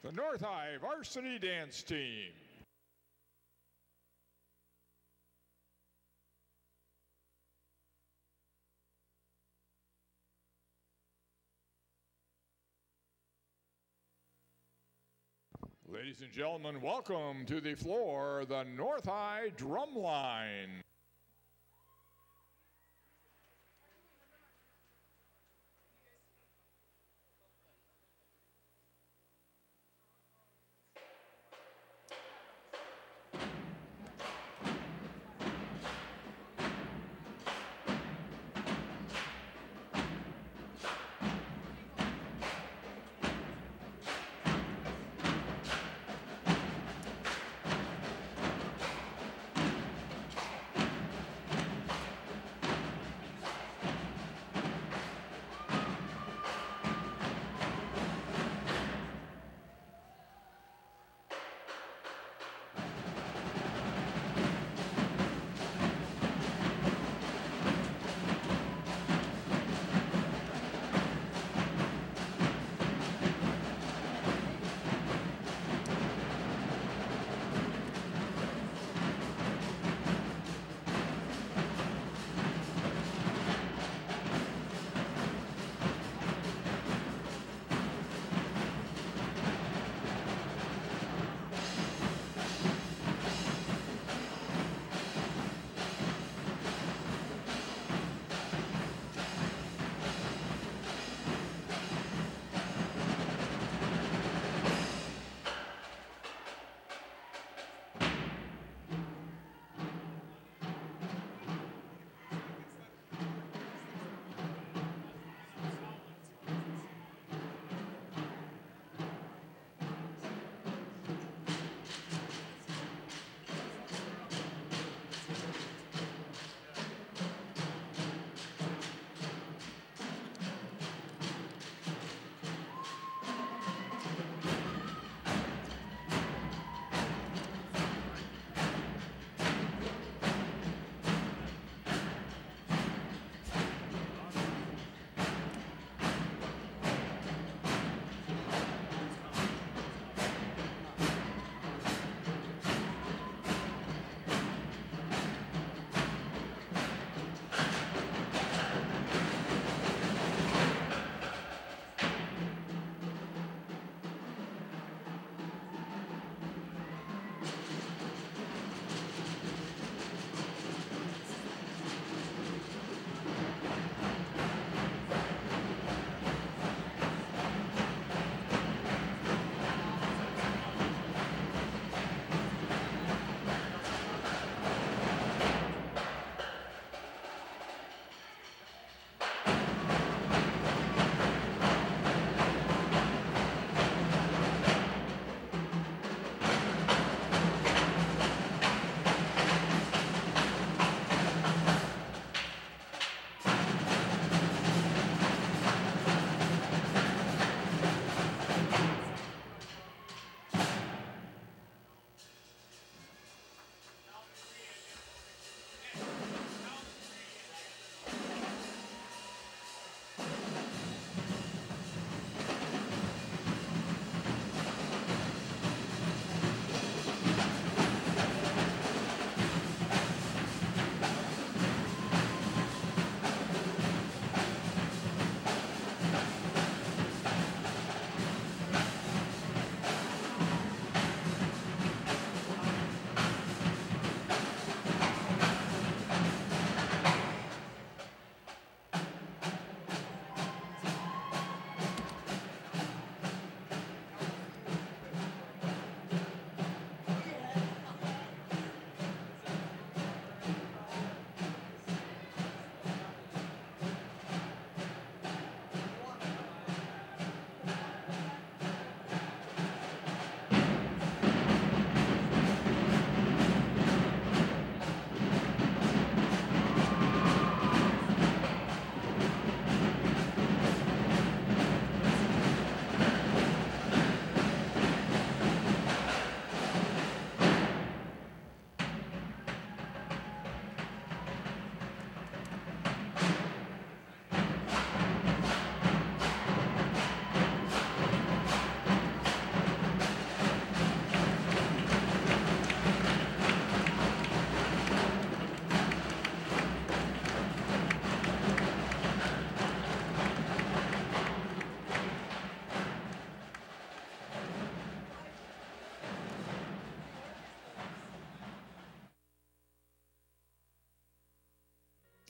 The North High Varsity Dance Team. Ladies and gentlemen, welcome to the floor, the North High Drum Line.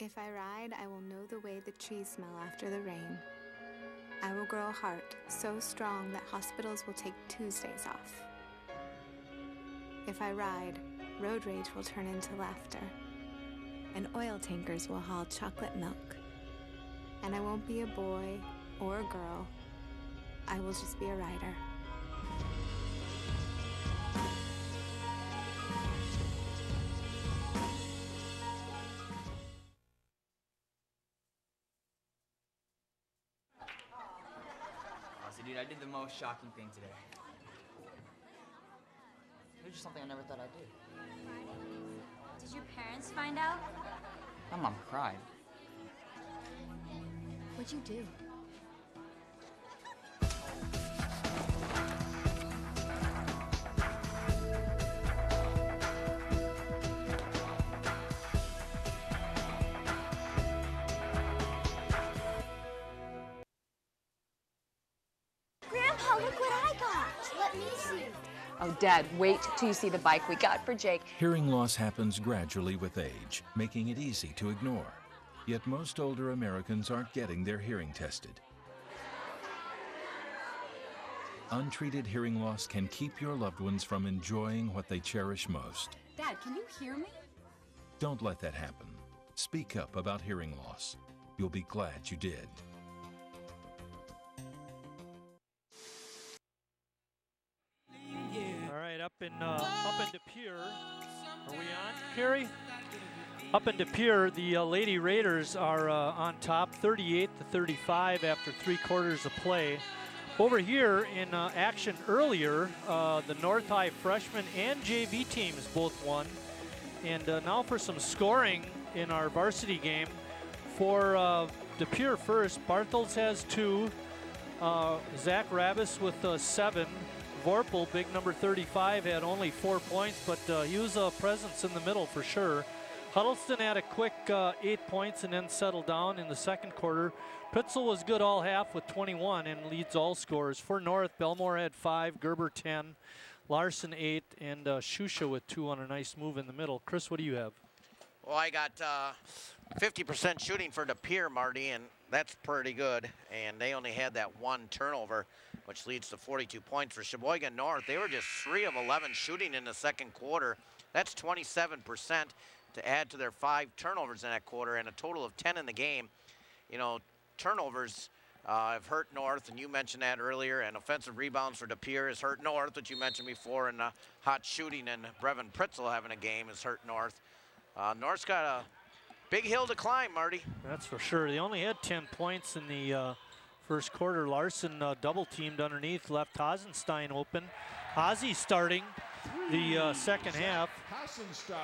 If I ride, I will know the way the trees smell after the rain. I will grow a heart so strong that hospitals will take Tuesdays off. If I ride, road rage will turn into laughter, and oil tankers will haul chocolate milk. And I won't be a boy or a girl. I will just be a rider. So, dude, I did the most shocking thing today. It was just something I never thought I'd do. Did your parents find out? My mom cried. What'd you do? Grandpa, look what I got. Let me see. Oh, Dad, wait till you see the bike we got for Jake. Hearing loss happens gradually with age, making it easy to ignore. Yet most older Americans aren't getting their hearing tested. Untreated hearing loss can keep your loved ones from enjoying what they cherish most. Dad, can you hear me? Don't let that happen. Speak up about hearing loss. You'll be glad you did. All right, up in De Pere. Are we on, Carrie? Up in De Pere, the Lady Raiders are on top, 38-35 after 3 quarters of play. Over here in action earlier, the North High freshman and JV teams both won. And now for some scoring in our varsity game. For De Pere first, Bartels has 2, Zach Rabbis with 7. Vorpal, big number 35, had only 4 points, but he was a presence in the middle for sure. Huddleston had a quick 8 points and then settled down in the second quarter. Pitzel was good all half with 21 and leads all scores. For North, Belmore had 5, Gerber 10, Larson 8, and Shusha with 2 on a nice move in the middle. Chris, what do you have? Well, I got 50% shooting for De Pere, Marty, and that's pretty good. And they only had that 1 turnover, which leads to 42 points for Sheboygan North. They were just 3 of 11 shooting in the second quarter. That's 27% to add to their 5 turnovers in that quarter and a total of 10 in the game. You know, turnovers have hurt North, and you mentioned that earlier, and offensive rebounds for De Pere has hurt North, which you mentioned before, and hot shooting and Brevin Pritzel having a game has hurt North. North's got a big hill to climb, Marty. That's for sure. They only had 10 points in the first quarter. Larson double-teamed underneath, left Hasenstein open. Ozzy starting the second half. Hasenstein.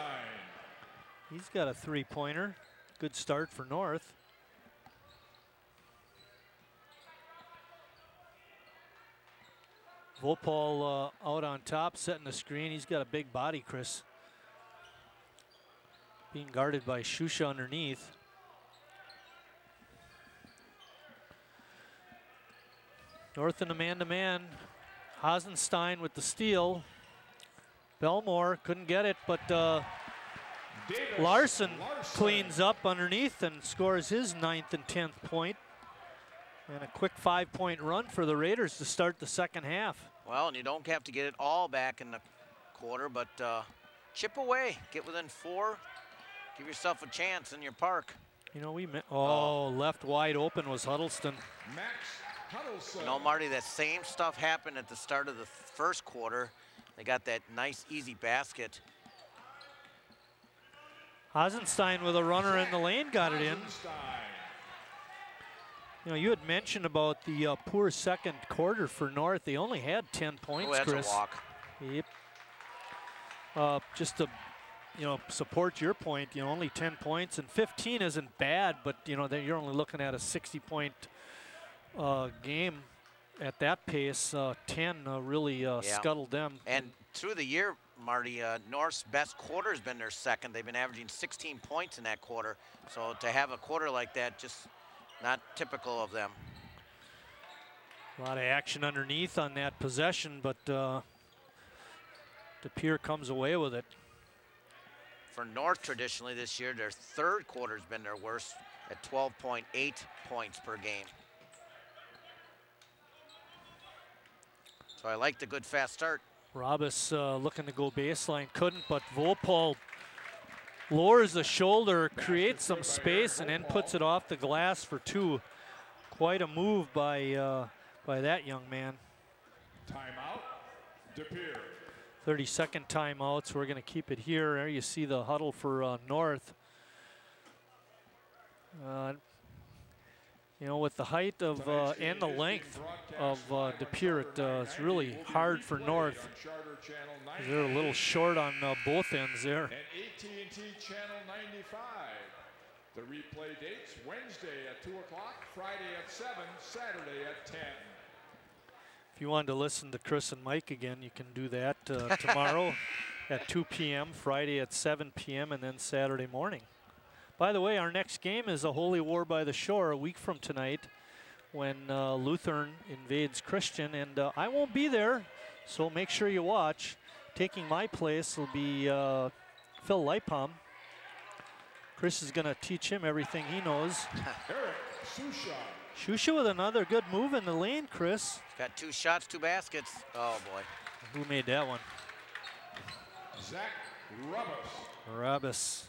He's got a 3-pointer. Good start for North. Vopal out on top, setting the screen. He's got a big body, Chris. Being guarded by Shusha underneath. North in a man-to-man. Hasenstein with the steal. Belmore couldn't get it, but Larson cleans up underneath and scores his 9th and 10th point. And a quick 5-point run for the Raiders to start the second half. Well, and you don't have to get it all back in the quarter, but chip away, get within 4, give yourself a chance in your park. You know, left wide open was Huddleston. Max Huddleston. You know, Marty, that same stuff happened at the start of the first quarter. They got that nice, easy basket. Hasenstein with a runner in the lane got it in. You know, you had mentioned about the poor second quarter for North. They only had 10 points, that's Chris. A walk. Yep. Just to, you know, support your point, you know, only 10 points and 15 isn't bad, but you know, you're only looking at a 60-point game at that pace. 10 really scuttled them. And through the year, Marty, North's best quarter has been their second. They've been averaging 16 points in that quarter. So to have a quarter like that, just not typical of them. A lot of action underneath on that possession, but De Pere comes away with it. For North, traditionally this year, their third quarter's been their worst at 12.8 points per game. So I like the good fast start. Robus looking to go baseline, couldn't, but Vopal lowers the shoulder, creates some space, and then puts it off the glass for two. Quite a move by that young man. Timeout, De Pere. 30-second timeout, so we're going to keep it here. There you see the huddle for North. You know, with the height of and the length of De Pere, it's really hard for North. They're a little short on both ends there. And AT&T Channel 95. The replay dates Wednesday at 2 o'clock, Friday at 7, Saturday at 10. If you wanted to listen to Chris and Mike again, you can do that tomorrow at 2 p.m., Friday at 7 p.m., and then Saturday morning. By the way, our next game is a Holy War by the Shore a week from tonight when Lutheran invades Christian, and I won't be there, so make sure you watch. Taking my place will be Phil Leipom. Chris is going to teach him everything he knows. Eric Susha. Shusha with another good move in the lane, Chris. Got 2 shots, 2 baskets. Oh, boy. Who made that one? Zach Rubus. Rubus.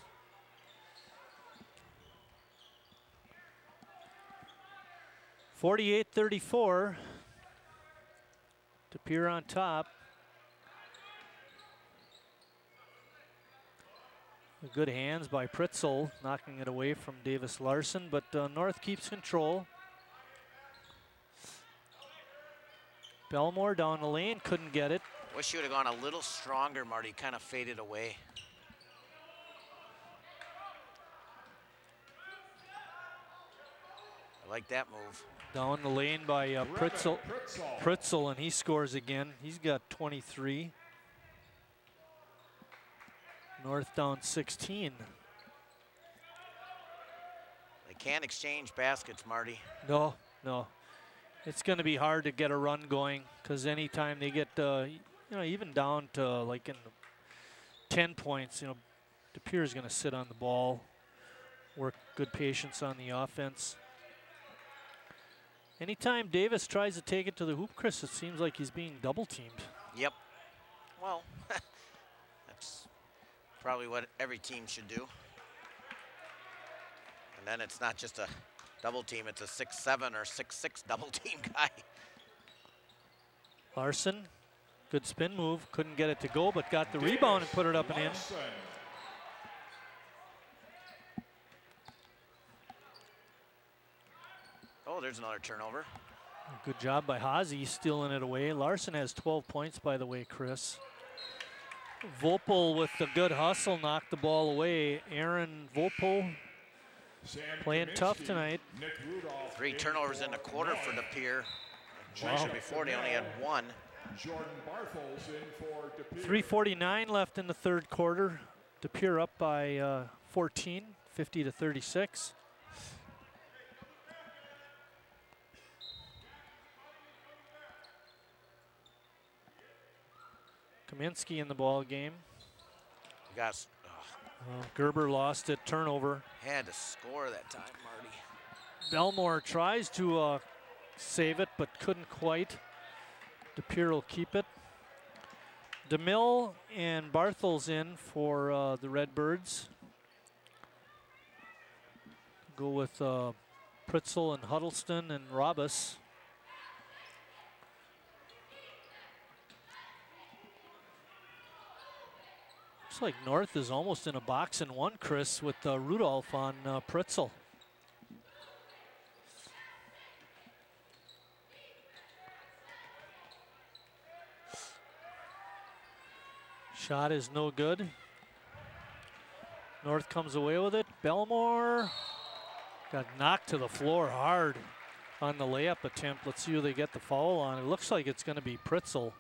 .48-34. De Pere on top. Good hands by Pritzel, knocking it away from Davis Larson, but North keeps control. Belmore down the lane, couldn't get it. Wish you would have gone a little stronger, Marty. Kind of faded away. I like that move. Down the lane by Pritzel, and he scores again. He's got 23. North down 16. They can't exchange baskets, Marty. No. It's going to be hard to get a run going because anytime they get, even down to like in 10 points, De Pere is going to sit on the ball, work good patience on the offense. Anytime Davis tries to take it to the hoop, Chris, it seems like he's being double teamed. Yep. Well, that's probably what every team should do. And then it's not just a double team, it's a 6'7" or 6'6" double team guy. Larson, good spin move, couldn't get it to go, but got the rebound and put it up and in. Oh, there's another turnover. Good job by Hazy stealing it away. Larson has 12 points, by the way, Chris. Vopel with the good hustle knocked the ball away. Aaron Vopel playing tough tonight. 3 turnovers in the quarter for De Pere. Wow. Before they only had 1. Jordan Barthol's in for De Pere. 3:49 left in the third quarter. De Pere up by 14, 50-36. Kaminsky in the ball game. You guys, Gerber lost it, turnover. Had to score that time, Marty. Belmore tries to save it, but couldn't quite. De Pere will keep it. DeMille and Barthel's in for the Redbirds. Go with Pritzel and Huddleston and Robus. Looks like North is almost in a box and one, Chris, with Rudolph on Pritzel. Shot is no good. North comes away with it. Belmore got knocked to the floor hard on the layup attempt. Let's see who they get the foul on. It looks like it's going to be Pritzel.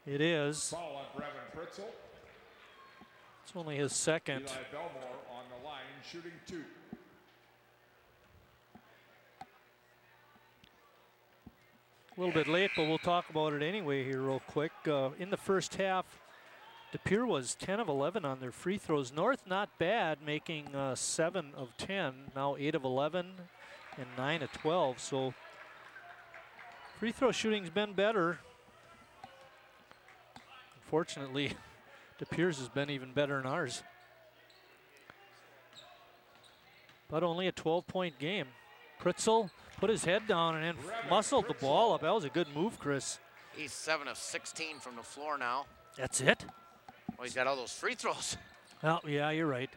It is. Foul on Brevin Pritzel. It's only his second. Eli Belmore on the line, shooting 2. A little bit late, but we'll talk about it anyway here real quick. In the first half, De Pere was 10 of 11 on their free throws. North not bad, making 7 of 10, now 8 of 11 and 9 of 12. So free throw shooting's been better. Unfortunately, De Pere's has been even better than ours. But only a 12-point game. Pritzel put his head down and then muscled the ball up. That was a good move, Chris. He's 7 of 16 from the floor now. That's it? Well, he's got all those free throws. Oh, yeah, you're right.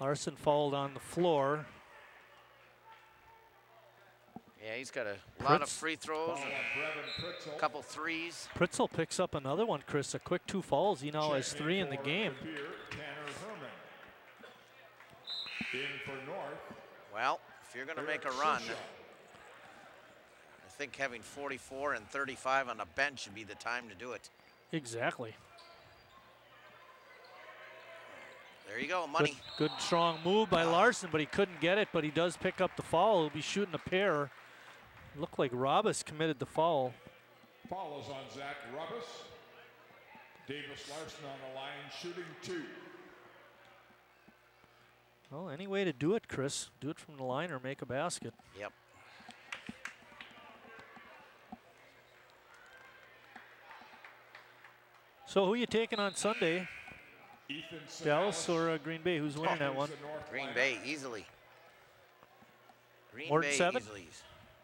Larson fouled on the floor. Yeah, he's got a lot of free throws, and a couple threes. Pritzel picks up another one, Chris. A quick 2 fouls. He now has 3 in the game. In for North. Well, if you're going to make a run, I think having 44 and 35 on the bench should be the time to do it. Exactly. There you go, money. Good strong move by Larson, but he couldn't get it, but he does pick up the foul. He'll be shooting a pair. Looked like Robus committed the foul. Foul is on Zach Robus. Davis Larson on the line, shooting 2. Well, any way to do it, Chris. Do it from the line or make a basket. Yep. So who are you taking on Sunday? Dallas or Green Bay? Who's winning that one? Green Bay, easily. Green More than Bay 7? easily.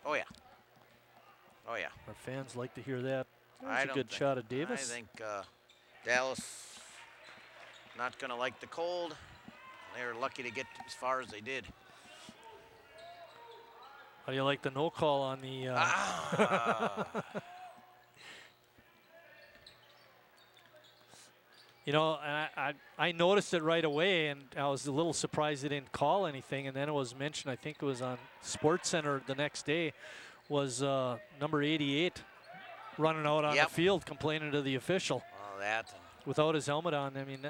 Oh, yeah. Oh, yeah. Our fans like to hear that. That was a good shot of Davis. I think Dallas not going to like the cold. They were lucky to get as far as they did. How do you like the no call on the... You know, I noticed it right away, and I was a little surprised they didn't call anything. And then it was mentioned, I think it was on SportsCenter the next day, was number 88 running out on the field complaining to the official. Oh, that. Without his helmet on. I mean,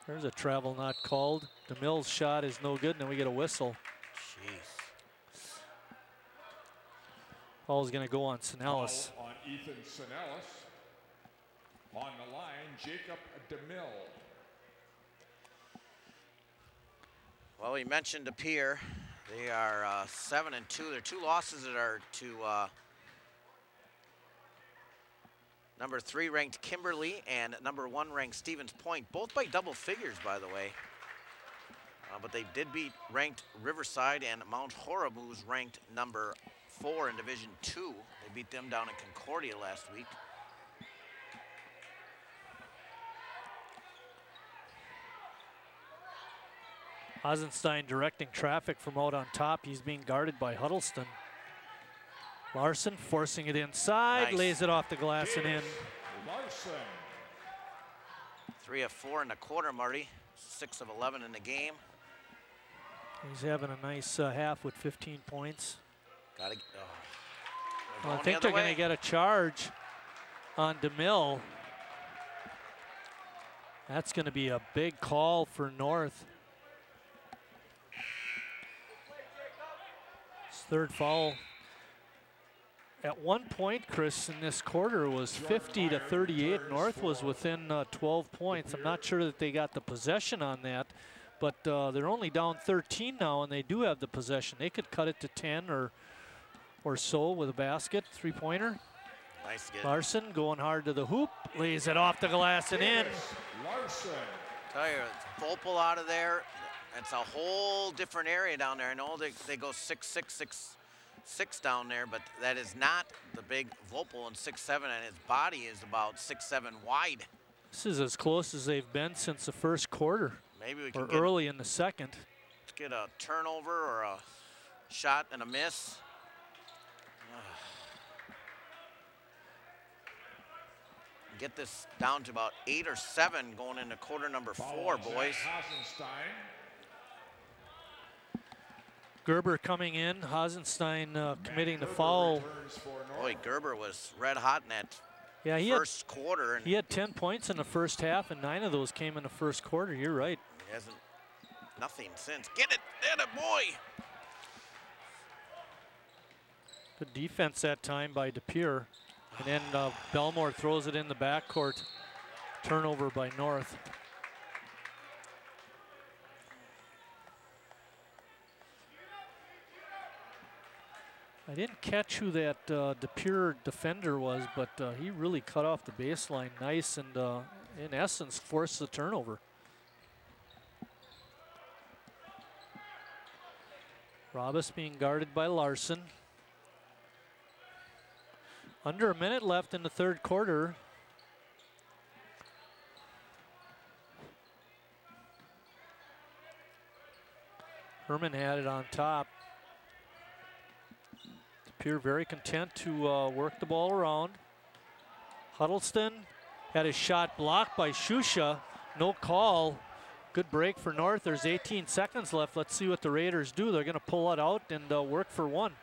there's a travel not called. DeMille's shot is no good, and then we get a whistle. Jeez. Ball's going to go on Sinellis. On Ethan Sinellis. On the line, Jacob DeMille. Well, we mentioned De Pere. They are 7-2. Their 2 losses that are to number 3 ranked Kimberly and number 1 ranked Stevens Point, both by double figures, by the way. But they did beat ranked Riverside and Mount Horeb, who's ranked number 4 in Division 2. They beat them down in Concordia last week. Hasenstein directing traffic from out on top. He's being guarded by Huddleston. Larson forcing it inside, lays it off the glass and in. Larson. 3 of 4 in the quarter, Marty. 6 of 11 in the game. He's having a nice half with 15 points. Got to. Well, I think they're going to get a charge on DeMille. That's going to be a big call for North. His 3rd foul. At one point, Chris, in this quarter was 50-38. North was within 12 points. I'm not sure that they got the possession on that, but they're only down 13 now, and they do have the possession. They could cut it to 10 or so with a basket, 3-pointer. Nice get. Larson going hard to the hoop, lays it off the glass and in. Larson. Tell you, it's Vopel out of there. It's a whole different area down there. I know they go 6'6", 6'6" down there, but that is not the big Vopel and 6'7", and his body is about 6'7" wide. This is as close as they've been since the first quarter. Maybe we can or early in the second. Let's get a turnover or a shot and a miss. Get this down to about 8 or 7 going into quarter number 4, boys. Gerber coming in, Hasenstein committing the foul. Boy, Gerber was red hot in that first quarter. And he had 10 points in the first half, and 9 of those came in the first quarter. You're right. He hasn't, nothing since. Get it, boy. Good defense that time by DePere. And then Belmore throws it in the backcourt. Turnover by North. I didn't catch who that DePere defender was, but he really cut off the baseline nice and in essence forced the turnover. Robus being guarded by Larson. Under a minute left in the third quarter. Herman had it on top. DePere very content to work the ball around. Huddleston had his shot blocked by Shusha. No call. Good break for North. There's 18 seconds left. Let's see what the Raiders do. They're going to pull it out and work for one.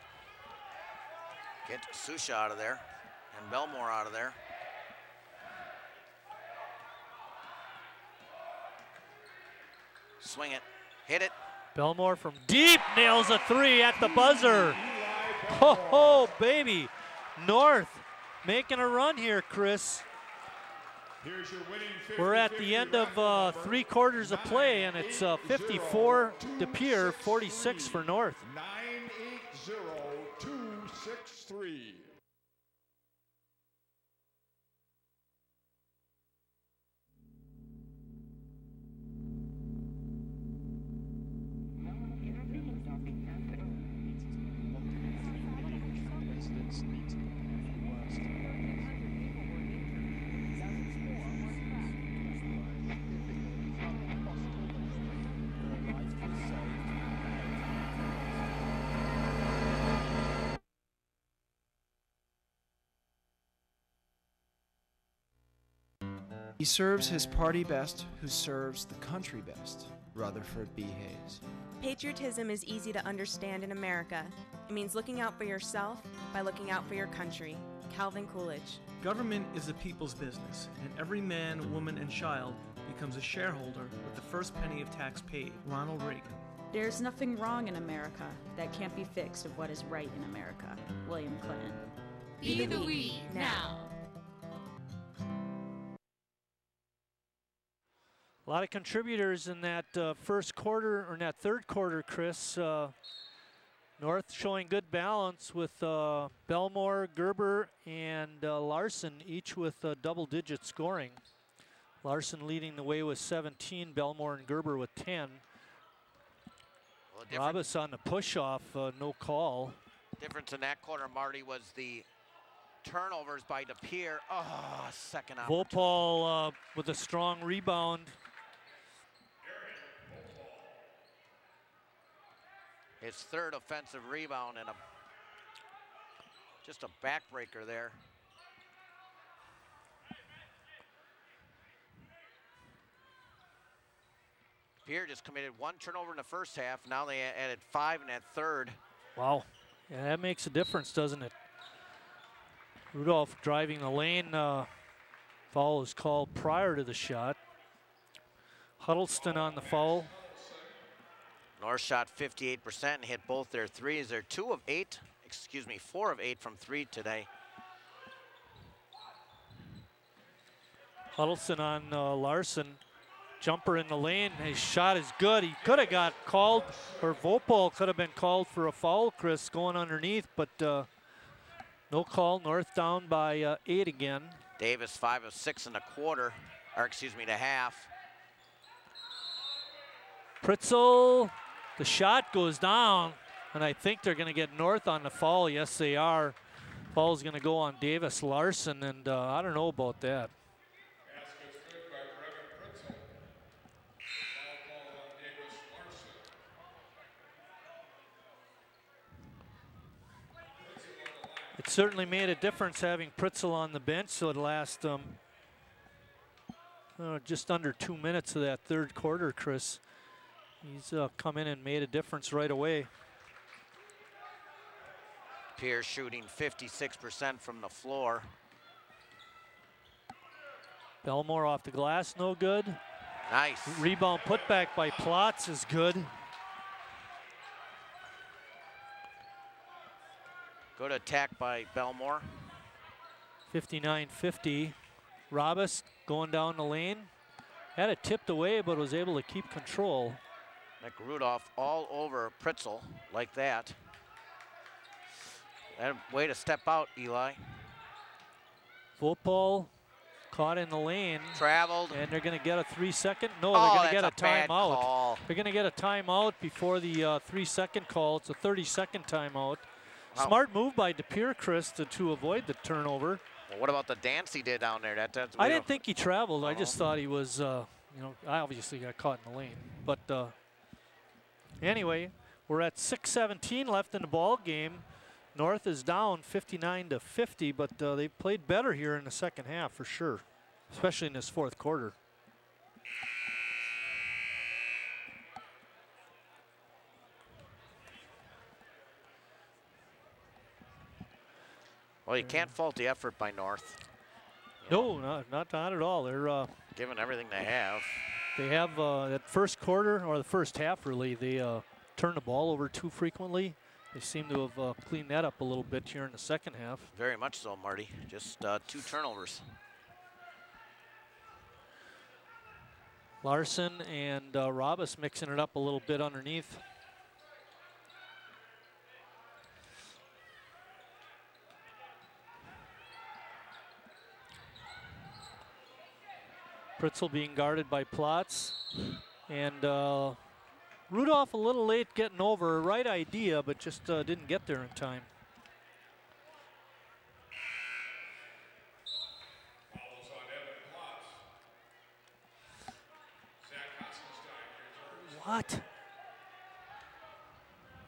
Get Susha out of there and Belmore out of there. Swing it, hit it. Belmore from deep nails a three at the buzzer. Ho ho, baby. North making a run here, Chris. We're at the end of 3 quarters of play, and it's 54 DePere, 46 for North. 980-263. He serves his party best, who serves the country best. Rutherford B. Hayes. Patriotism is easy to understand in America. It means looking out for yourself by looking out for your country. Calvin Coolidge. Government is the people's business, and every man, woman, and child becomes a shareholder with the first penny of tax paid. Ronald Reagan. There's nothing wrong in America that can't be fixed of what is right in America. William Clinton. Be the we now. A lot of contributors in that first quarter, or in that third quarter, Chris. North showing good balance with Belmore, Gerber, and Larson, each with double-digit scoring. Larson leading the way with 17, Belmore and Gerber with 10. Well, Robus on the push-off, no call. Difference in that quarter, Marty, was the turnovers by DePere. Oh, second out. Vopal with a strong rebound. His third offensive rebound and just a backbreaker there. Pierre just committed 1 turnover in the first half. Now they added 5 in that third. Wow, yeah, that makes a difference, doesn't it? Rudolph driving the lane. Foul is called prior to the shot. Huddleston on the foul. North shot 58% and hit both their threes. They're 4 of 8 from 3 today. Huddleston on Larson. Jumper in the lane. His shot is good. He could have got called, or Vopal could have been called for a foul, Chris, going underneath, but no call. North down by 8 again. Davis 5 of 6 in the quarter, or excuse me, the half. Pritzel. The shot goes down, and I think they're going to get North on the foul. Yes, they are. Foul's going to go on Davis Larson, and I don't know about that. It certainly made a difference having Pritzel on the bench, so the last just under 2 minutes of that third quarter, Chris. He's come in and made a difference right away. Pierce shooting 56% from the floor. Belmore off the glass, no good. Nice. Rebound putback by Plotz is good. Good attack by Belmore. 59-50. Robus going down the lane. Had it tipped away, but was able to keep control. McRudolph all over Pritzel like that. And way to step out, Eli. Vopal caught in the lane. Traveled. And they're going to get a 3-second. No, they're going to get a timeout. Call. They're going to get a timeout before the 3-second call. It's a 30-second timeout. Wow. Smart move by DePere, Chris, to avoid the turnover. Well, what about the dance he did down there? I didn't think he traveled. I just thought he was, you know, I obviously got caught in the lane. But anyway, we're at 6:17 left in the ball game. North is down 59-50, but they played better here in the second half for sure, especially in this fourth quarter. Well, you can't fault the effort by North. No, not at all. They're giving everything they have. They have that first quarter, or the first half really, they turn the ball over too frequently. They seem to have cleaned that up a little bit here in the second half. Very much so, Marty. Just 2 turnovers. Larson and Robus mixing it up a little bit underneath. Pritzel being guarded by Plotz. And Rudolph a little late getting over. Right idea, but just didn't get there in time. What?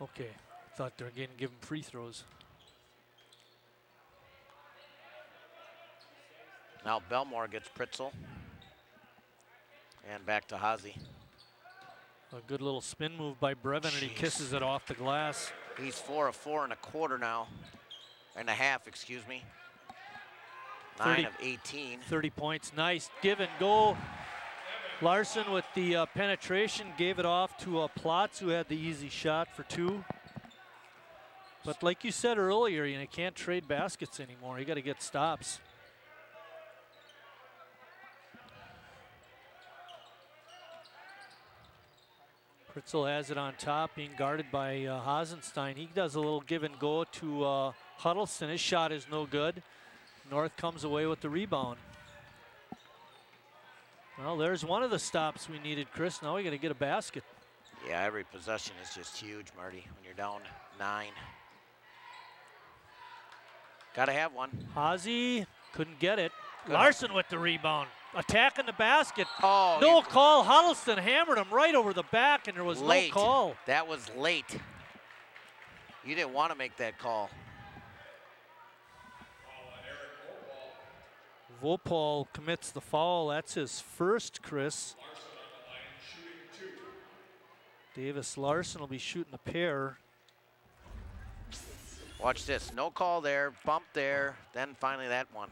Okay, thought they were going to give him free throws. Now Belmore gets Pritzel. And back to Hazy. A good little spin move by Brevin, and he kisses it off the glass. He's 4 of 4 and a quarter now. And a half, excuse me. 9 of 18. 30 points, nice give and go. Larson with the penetration, gave it off to Plotz, who had the easy shot for 2. But like you said earlier, you can't trade baskets anymore. You got to get stops. Pritzel has it on top, being guarded by Hasenstein. He does a little give and go to Huddleston. His shot is no good. North comes away with the rebound. Well, there's one of the stops we needed, Chris. Now we got to get a basket. Yeah, every possession is just huge, Marty, when you're down 9. Got to have one. Hazy couldn't get it. Good. Larson with the rebound. Attacking the basket. Oh, no call. Huddleston hammered him right over the back, and there was no call. That was late. You didn't want to make that call. Vopal commits the foul. That's his first, Chris. Davis Larson will be shooting a pair. Watch this. No call there. Bump there. Then finally that one.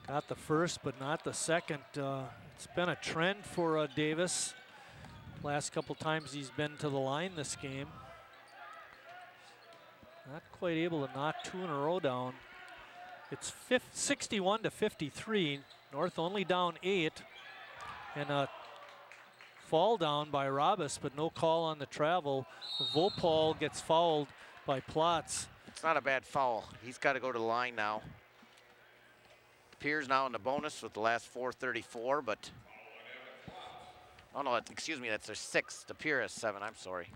Got the first, but not the second. It's been a trend for Davis. Last couple times he's been to the line this game. Not quite able to knock 2 in a row down. It's 61-53. North only down 8. And a fall down by Robus, but no call on the travel. Vopal gets fouled by Plotz. It's not a bad foul. He's got to go to the line now. Pierce now in the bonus with the last 4:34, but oh no, excuse me, that's their 6th. The Pierce has 7. I'm sorry.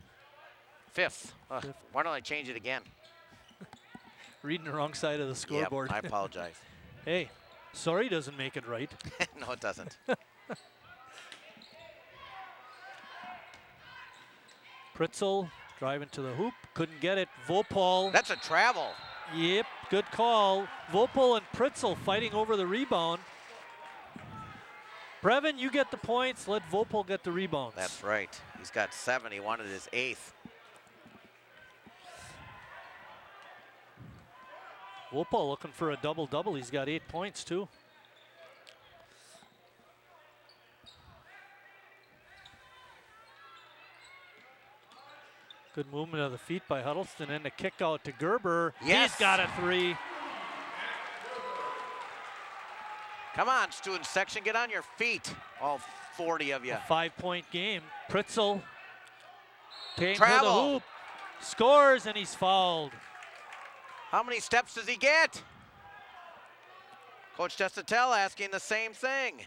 5th. Why don't I change it again? Reading the wrong side of the scoreboard. Yep, I apologize. Hey, sorry doesn't make it right. No, it doesn't. Pritzel driving to the hoop, couldn't get it. Vopal. That's a travel. Yep, good call. Vopal and Pritzel fighting over the rebound. Brevin, you get the points. Let Vopal get the rebounds. That's right. He's got 7. He wanted his 8th. Wopal looking for a double-double. He's got 8 points, too. Good movement of the feet by Huddleston, and a kick out to Gerber. Yes. He's got a 3. Come on, student section, get on your feet, all 40 of you. A 5-point game. Pritzel taking for the Travel. hoop, scores, and he's fouled. How many steps does he get? Coach Destatel asking the same thing.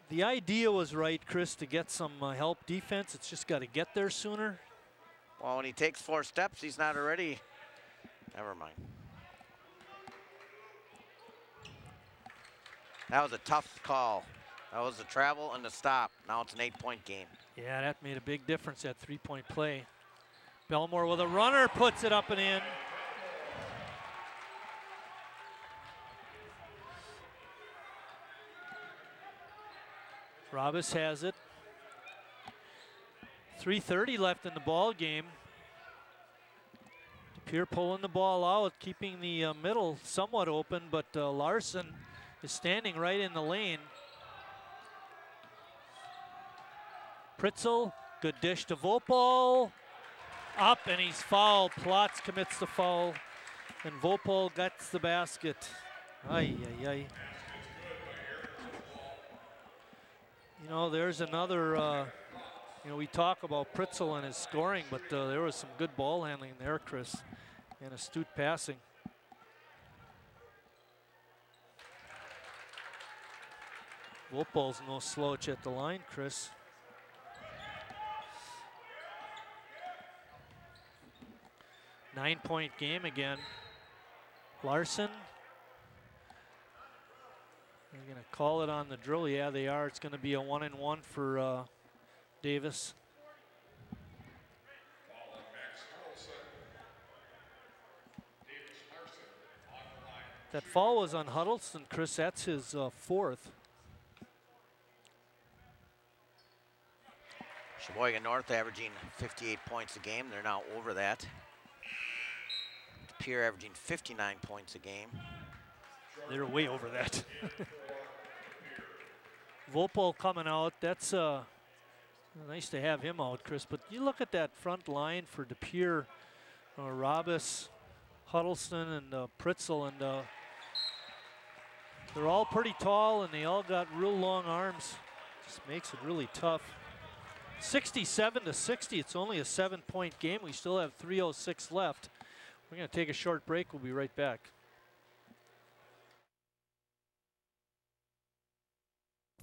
The idea was right, Chris, to get some help defense. It's just got to get there sooner. Well, when he takes 4 steps, he's not already. Never mind. That was a tough call. That was the travel and the stop. Now it's an 8-point game. Yeah, that made a big difference, that 3-point play. Belmore with a runner, puts it up and in. Robis has it. 3:30 left in the ball game. DePere pulling the ball out, keeping the middle somewhat open, but Larson is standing right in the lane. Pritzel, good dish to Vopal. Up, and he's fouled. Plotz commits the foul, and Vopal gets the basket. Ay, ay, ay. You know, there's another, you know, we talk about Pritzel and his scoring, but there was some good ball handling there, Chris, and astute passing. Vopal's no slouch at the line, Chris. Nine-point game again. Larson. They're going to call it on the drill. Yeah, they are. It's going to be a 1-and-1 for Davis. That foul was on Huddleston, Chris. That's his 4th. Sheboygan North averaging 58 points a game. They're now over that. DePere averaging 59 points a game. They're way over that. Vopal coming out. That's nice to have him out, Chris. But you look at that front line for DePere, Robis, Huddleston, and Pritzel, and they're all pretty tall, and they all got real long arms. Just makes it really tough. 67-60. It's only a 7-point game. We still have 3:06 left. We're going to take a short break. We'll be right back.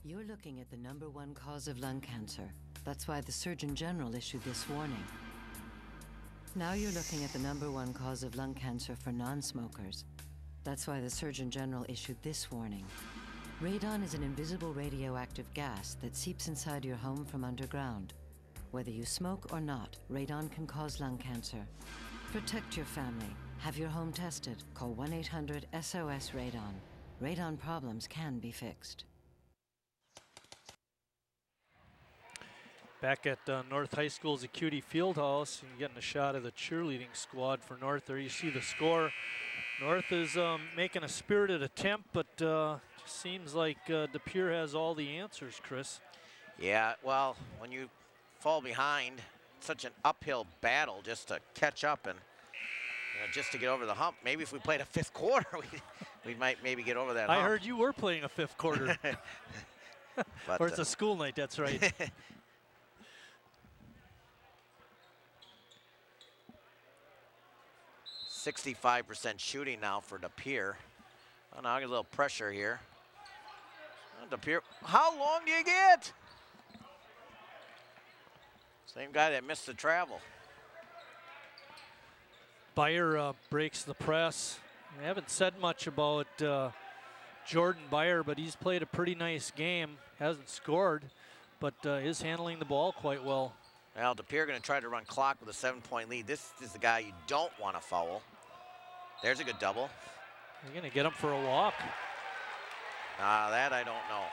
You're looking at the #1 cause of lung cancer. That's why the Surgeon General issued this warning. Now you're looking at the #1 cause of lung cancer for non-smokers. That's why the Surgeon General issued this warning. Radon is an invisible radioactive gas that seeps inside your home from underground. Whether you smoke or not, radon can cause lung cancer. Protect your family. Have your home tested. Call 1-800-SOS-RADON. Radon problems can be fixed. Back at North High School's Acuity Fieldhouse, and getting a shot of the cheerleading squad for North. There you see the score. North is making a spirited attempt, but just seems like DePere has all the answers, Chris. Yeah, well, when you fall behind, it's such an uphill battle just to catch up and just to get over the hump. Maybe if we played a 5th quarter, we might maybe get over that hump. I heard you were playing a 5th quarter. But, or it's a school night, that's right. 65% shooting now for DePere. Oh, now I get a little pressure here. Oh, DePere, how long do you get? Same guy that missed the travel. Byer breaks the press. We haven't said much about Jordan Byer, but he's played a pretty nice game. Hasn't scored, but is handling the ball quite well. Well, DePere going to try to run clock with a 7-point lead. This is the guy you don't want to foul. There's a good double. You're going to get him for a walk. That I don't know.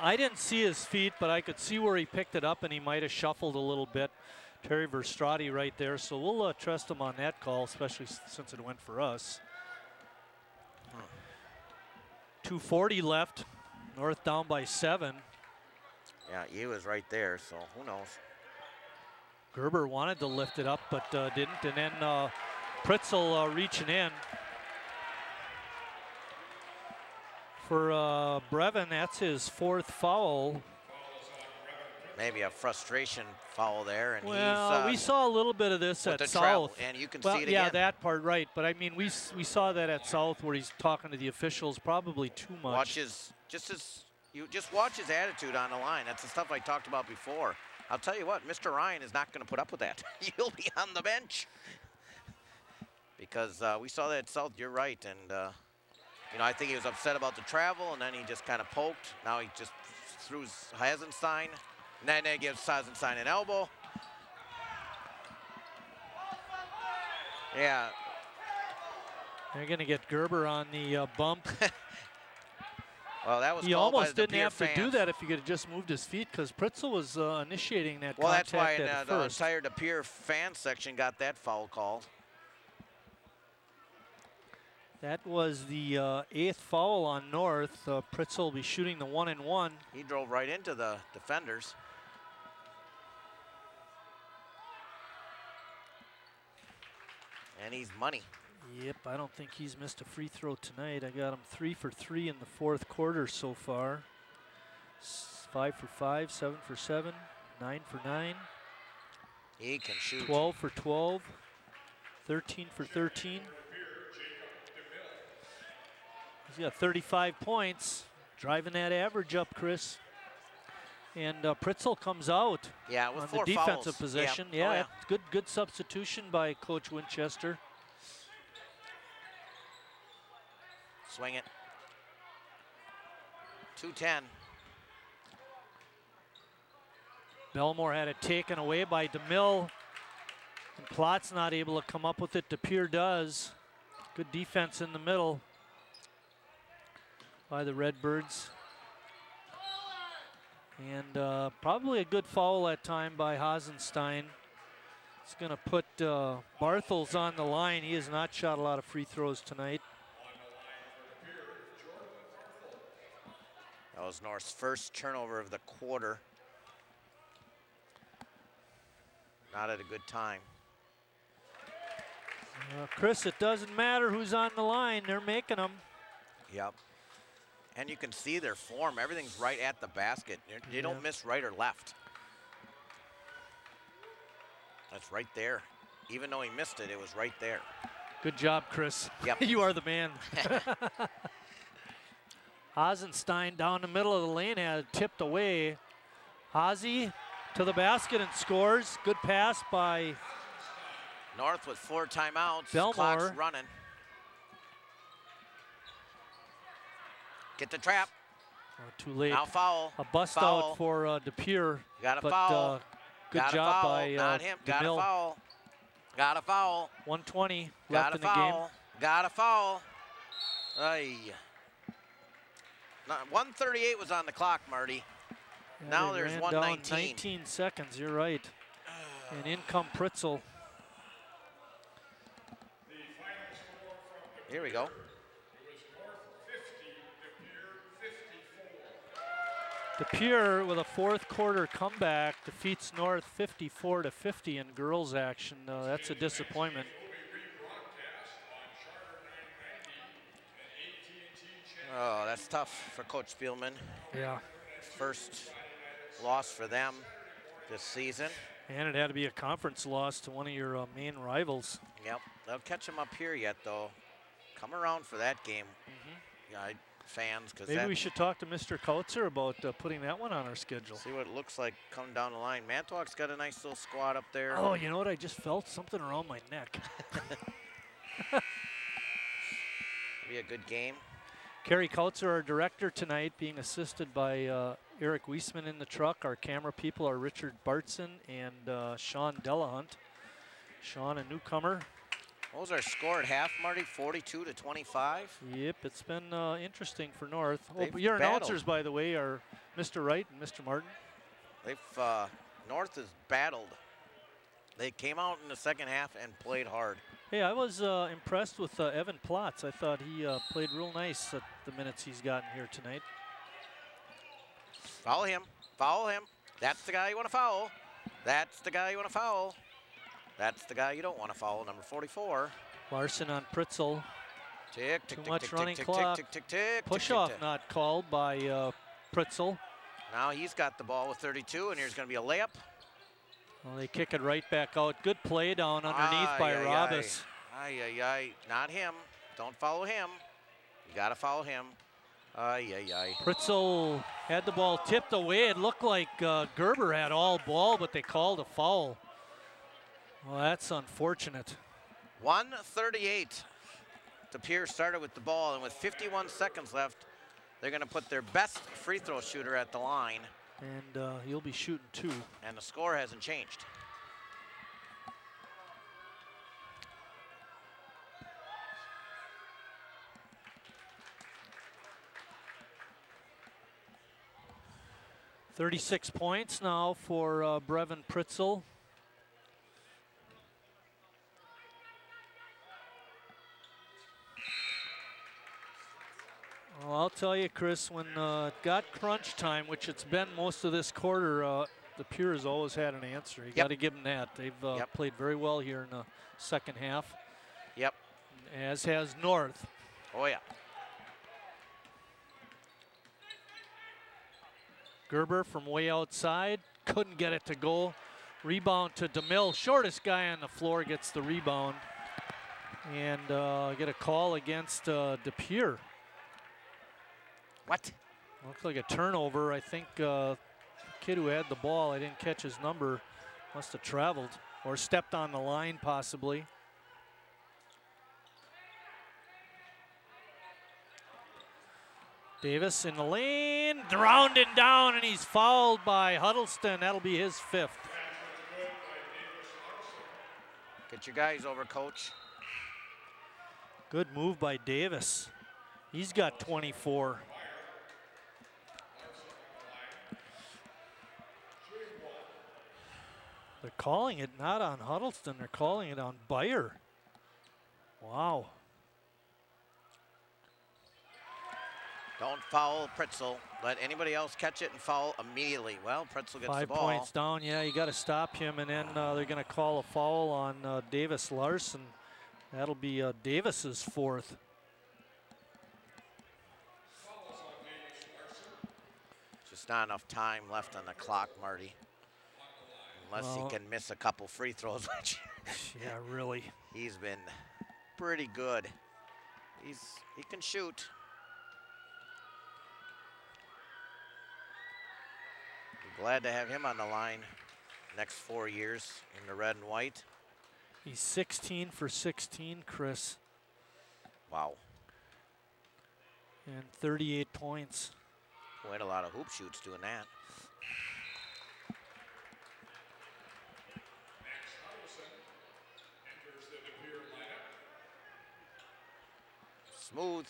I didn't see his feet, but I could see where he picked it up, and he might have shuffled a little bit. Terry Verstrati right there, so we'll trust him on that call, especially since it went for us. 2:40 left. North down by 7. Yeah, he was right there, so who knows. Gerber wanted to lift it up, but didn't. And then Pritzel reaching in. For Brevin, that's his 4th foul. Maybe a frustration foul there. And well, we saw a little bit of this at South. Travel, and you can see it again. Yeah, that part, right. But I mean, we saw that at South where he's talking to the officials probably too much. Watch his, you just watch his attitude on the line. That's the stuff I talked about before. I'll tell you what, Mr. Ryan is not going to put up with that. He'll be on the bench. Because we saw that at South, you're right. And, you know, I think he was upset about the travel, and then he just kind of poked. Now he just threw Hasenstein. And then they gives Hasenstein an elbow. Yeah. They're going to get Gerber on the bump. Well, that was he called almost by the didn't have fans. to do that if he could have just moved his feet, because Pritzel was initiating that well, contact that's why at the first. entire De Pere fan section got that foul called. That was the 8th foul on North. Pritzel will be shooting the 1-and-1. He drove right into the defenders. And he's money. Yep, I don't think he's missed a free throw tonight. I got him 3 for 3 in the 4th quarter so far. 5 for 5, 7 for 7, 9 for 9. He can shoot. 12 for 12, 13 for 13. He's got 35 points, driving that average up, Chris. And Pritzel comes out with on 4 the defensive fouls. possession. Yeah, good substitution by Coach Winchester. Swing it. 2-10. Belmore had it taken away by DeMille. And Plott's not able to come up with it. De Pere does. Good defense in the middle by the Redbirds. And probably a good foul that time by Hasenstein. It's going to put Barthels on the line. He has not shot a lot of free throws tonight. That was North's first turnover of the quarter. Not at a good time. Chris, it doesn't matter who's on the line. They're making them. Yep. And you can see their form. Everything's right at the basket. They don't miss right or left. That's right there. Even though he missed it, it was right there. Good job, Chris. Yep. You are the man. Hasenstein down the middle of the lane had it tipped away. Hazy to the basket and scores. Good pass by North with 4 timeouts. Belmore. Clock's running. Get the trap. Too late. Now foul. A bust foul. out for De Pere. Got a but, foul. Good got job a foul. by Not him. Got DeMille. a foul. Got a foul. 1:20 Got left a in the foul. game. Got a foul. Ay. 1:38 was on the clock, Marty. Yeah, now they there's ran 1:19. down 19 seconds, you're right. And in come Pritzel. Here we go. De Pere with a 4th quarter comeback defeats North 54-50 in girls action. That's a disappointment. Oh, that's tough for Coach Spielman. Yeah. First loss for them this season. And it had to be a conference loss to one of your main rivals. Yep, they'll catch them up here yet, though. Come around for that game, fans. Cause maybe we should talk to Mr. Kautzer about putting that one on our schedule. See what it looks like coming down the line. Manitowoc got a nice little squad up there. Oh, you know what? I just felt something around my neck. Be a good game. Kerry Kautzer, our director tonight, being assisted by Eric Wiesman in the truck. Our camera people are Richard Bartson and Sean Delahunt. Sean, a newcomer. What was our score at half, Marty? 42-25? Yep, it's been interesting for North. They've Your battled. announcers, by the way, are Mr. Wright and Mr. Martin? They've North has battled. They came out in the second half and played hard. Hey, I was impressed with Evan Plotz. I thought he played real nice at the minutes he's gotten here tonight. Follow him. Follow him. That's the guy you want to foul. That's the guy you want to foul. That's the guy you don't want to foul, number 44. Larson on Pritzel. Tick, Too tick, much tick, running tick, clock. tick, tick, tick, Push tick, off tick. not called by Pritzel. Now he's got the ball with 32, and here's going to be a layup. Well, they kick it right back out. Good play down underneath by Robis. Not him. Don't follow him. You got to follow him. Pritzel had the ball tipped away. It looked like Gerber had all ball, but they called a foul. Well, that's unfortunate. 1:38. De Pere started with the ball, and with 51 seconds left, they're going to put their best free throw shooter at the line. And he'll be shooting 2. And the score hasn't changed. .36 points now for Brevin Pritzel. Well, I'll tell you, Chris, when it got crunch time, which it's been most of this quarter, the Pure has always had an answer. You got to give them that. They've played very well here in the second half. Yep. As has North. Oh, yeah. Gerber from way outside, couldn't get it to go. Rebound to DeMille, shortest guy on the floor gets the rebound. And get a call against De Pere. What? Looks like a turnover. I think kid who had the ball, I didn't catch his number, must have traveled or stepped on the line possibly. Davis in the lane, rounding down, and he's fouled by Huddleston. That'll be his 5th. Get your guys over, coach. Good move by Davis. He's got 24. They're calling it not on Huddleston, they're calling it on Bayer. Wow. Don't foul Pritzel. Let anybody else catch it and foul immediately. Well, Pritzel gets 5 the ball. points down, yeah, you got to stop him, and then they're going to call a foul on Davis Larson. That'll be Davis's 4th. Just not enough time left on the clock, Marty. Unless he can miss a couple free throws, which yeah, really. He's been pretty good. He can shoot. Be glad to have him on the line next 4 years in the red and white. He's 16 for 16, Chris. Wow. And 38 points. We had a lot of hoop shoots doing that. Smooth.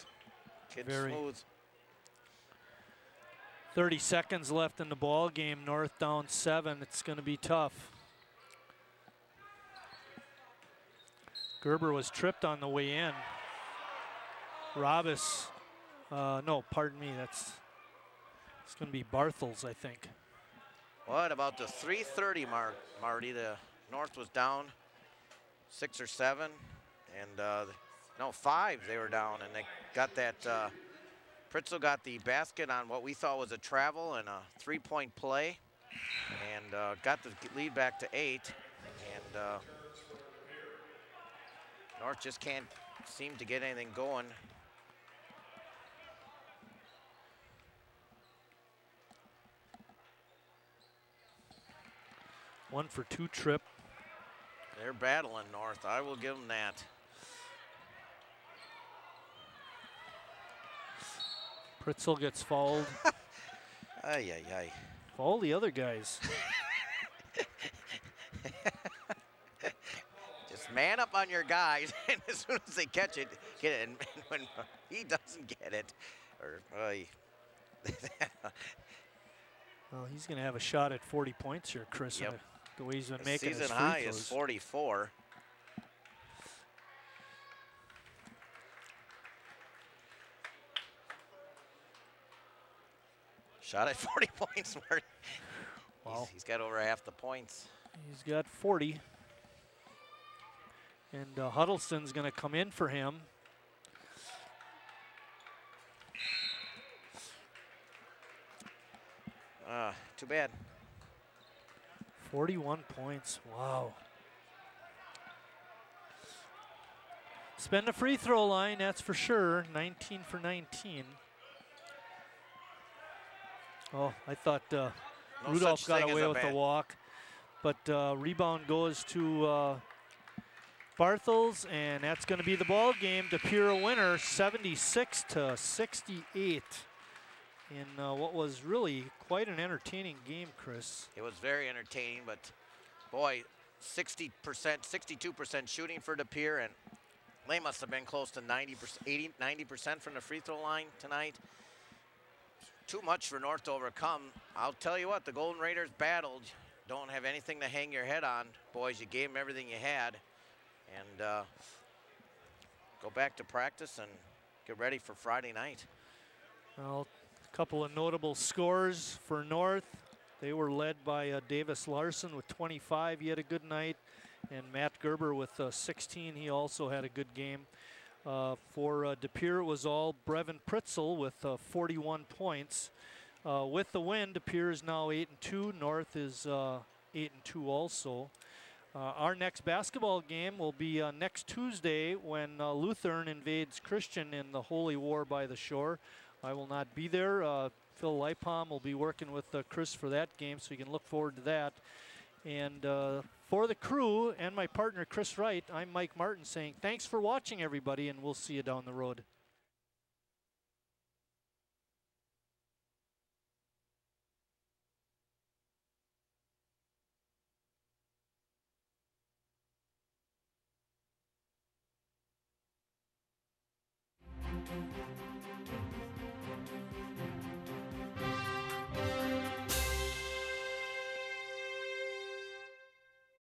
Kid smooth. 30 seconds left in the ball game. North down 7. It's going to be tough. Gerber was tripped on the way in. Robis, no, pardon me. It's going to be Barthels, I think. What about the 3:30 mark, Marty? The North was down 6 or 7, and no, 5 they were down, and they got that. Pritzel got the basket on what we thought was a travel and a 3-point play, and got the lead back to 8. And North just can't seem to get anything going. One for 2 trip. They're battling North. I will give them that. Pritzel gets fouled. Ay, ay, ay. Foul the other guys. Just man up on your guys, and as soon as they catch it, get it. And when he doesn't get it, or Well, he's going to have a shot at 40 points here, Chris. Yep. The way he's been His making his season free high throws. is 44. Shot at 40 points. Wow. He's got over half the points. He's got 40. And Huddleston's going to come in for him. Too bad. 41 points. Wow. Spend the free throw line, that's for sure. 19 for 19. Oh, I thought Rudolph got away with the walk. But rebound goes to Barthels, and that's going to be the ball game. De Pere a winner, 76-68. In what was really quite an entertaining game, Chris. It was very entertaining, but boy, 60%, 62% shooting for De Pere, and they must have been close to 90% from the free throw line tonight. Too much for North to overcome. I'll tell you what, the Golden Raiders battled. Don't have anything to hang your head on. Boys, you gave them everything you had. And go back to practice and get ready for Friday night. Well, a couple of notable scores for North. They were led by Davis Larson with 25. He had a good night. And Matt Gerber with 16. He also had a good game. For De Pere, it was all Brevin Pritzel with 41 points. With the win, De Pere is now 8-2. North is 8-2 also. Our next basketball game will be next Tuesday when Lutheran invades Christian in the Holy War by the Shore. I will not be there. Phil Leipom will be working with Chris for that game, so you can look forward to that. And for the crew and my partner Chris Wright, I'm Mike Martin saying thanks for watching, everybody, and we'll see you down the road.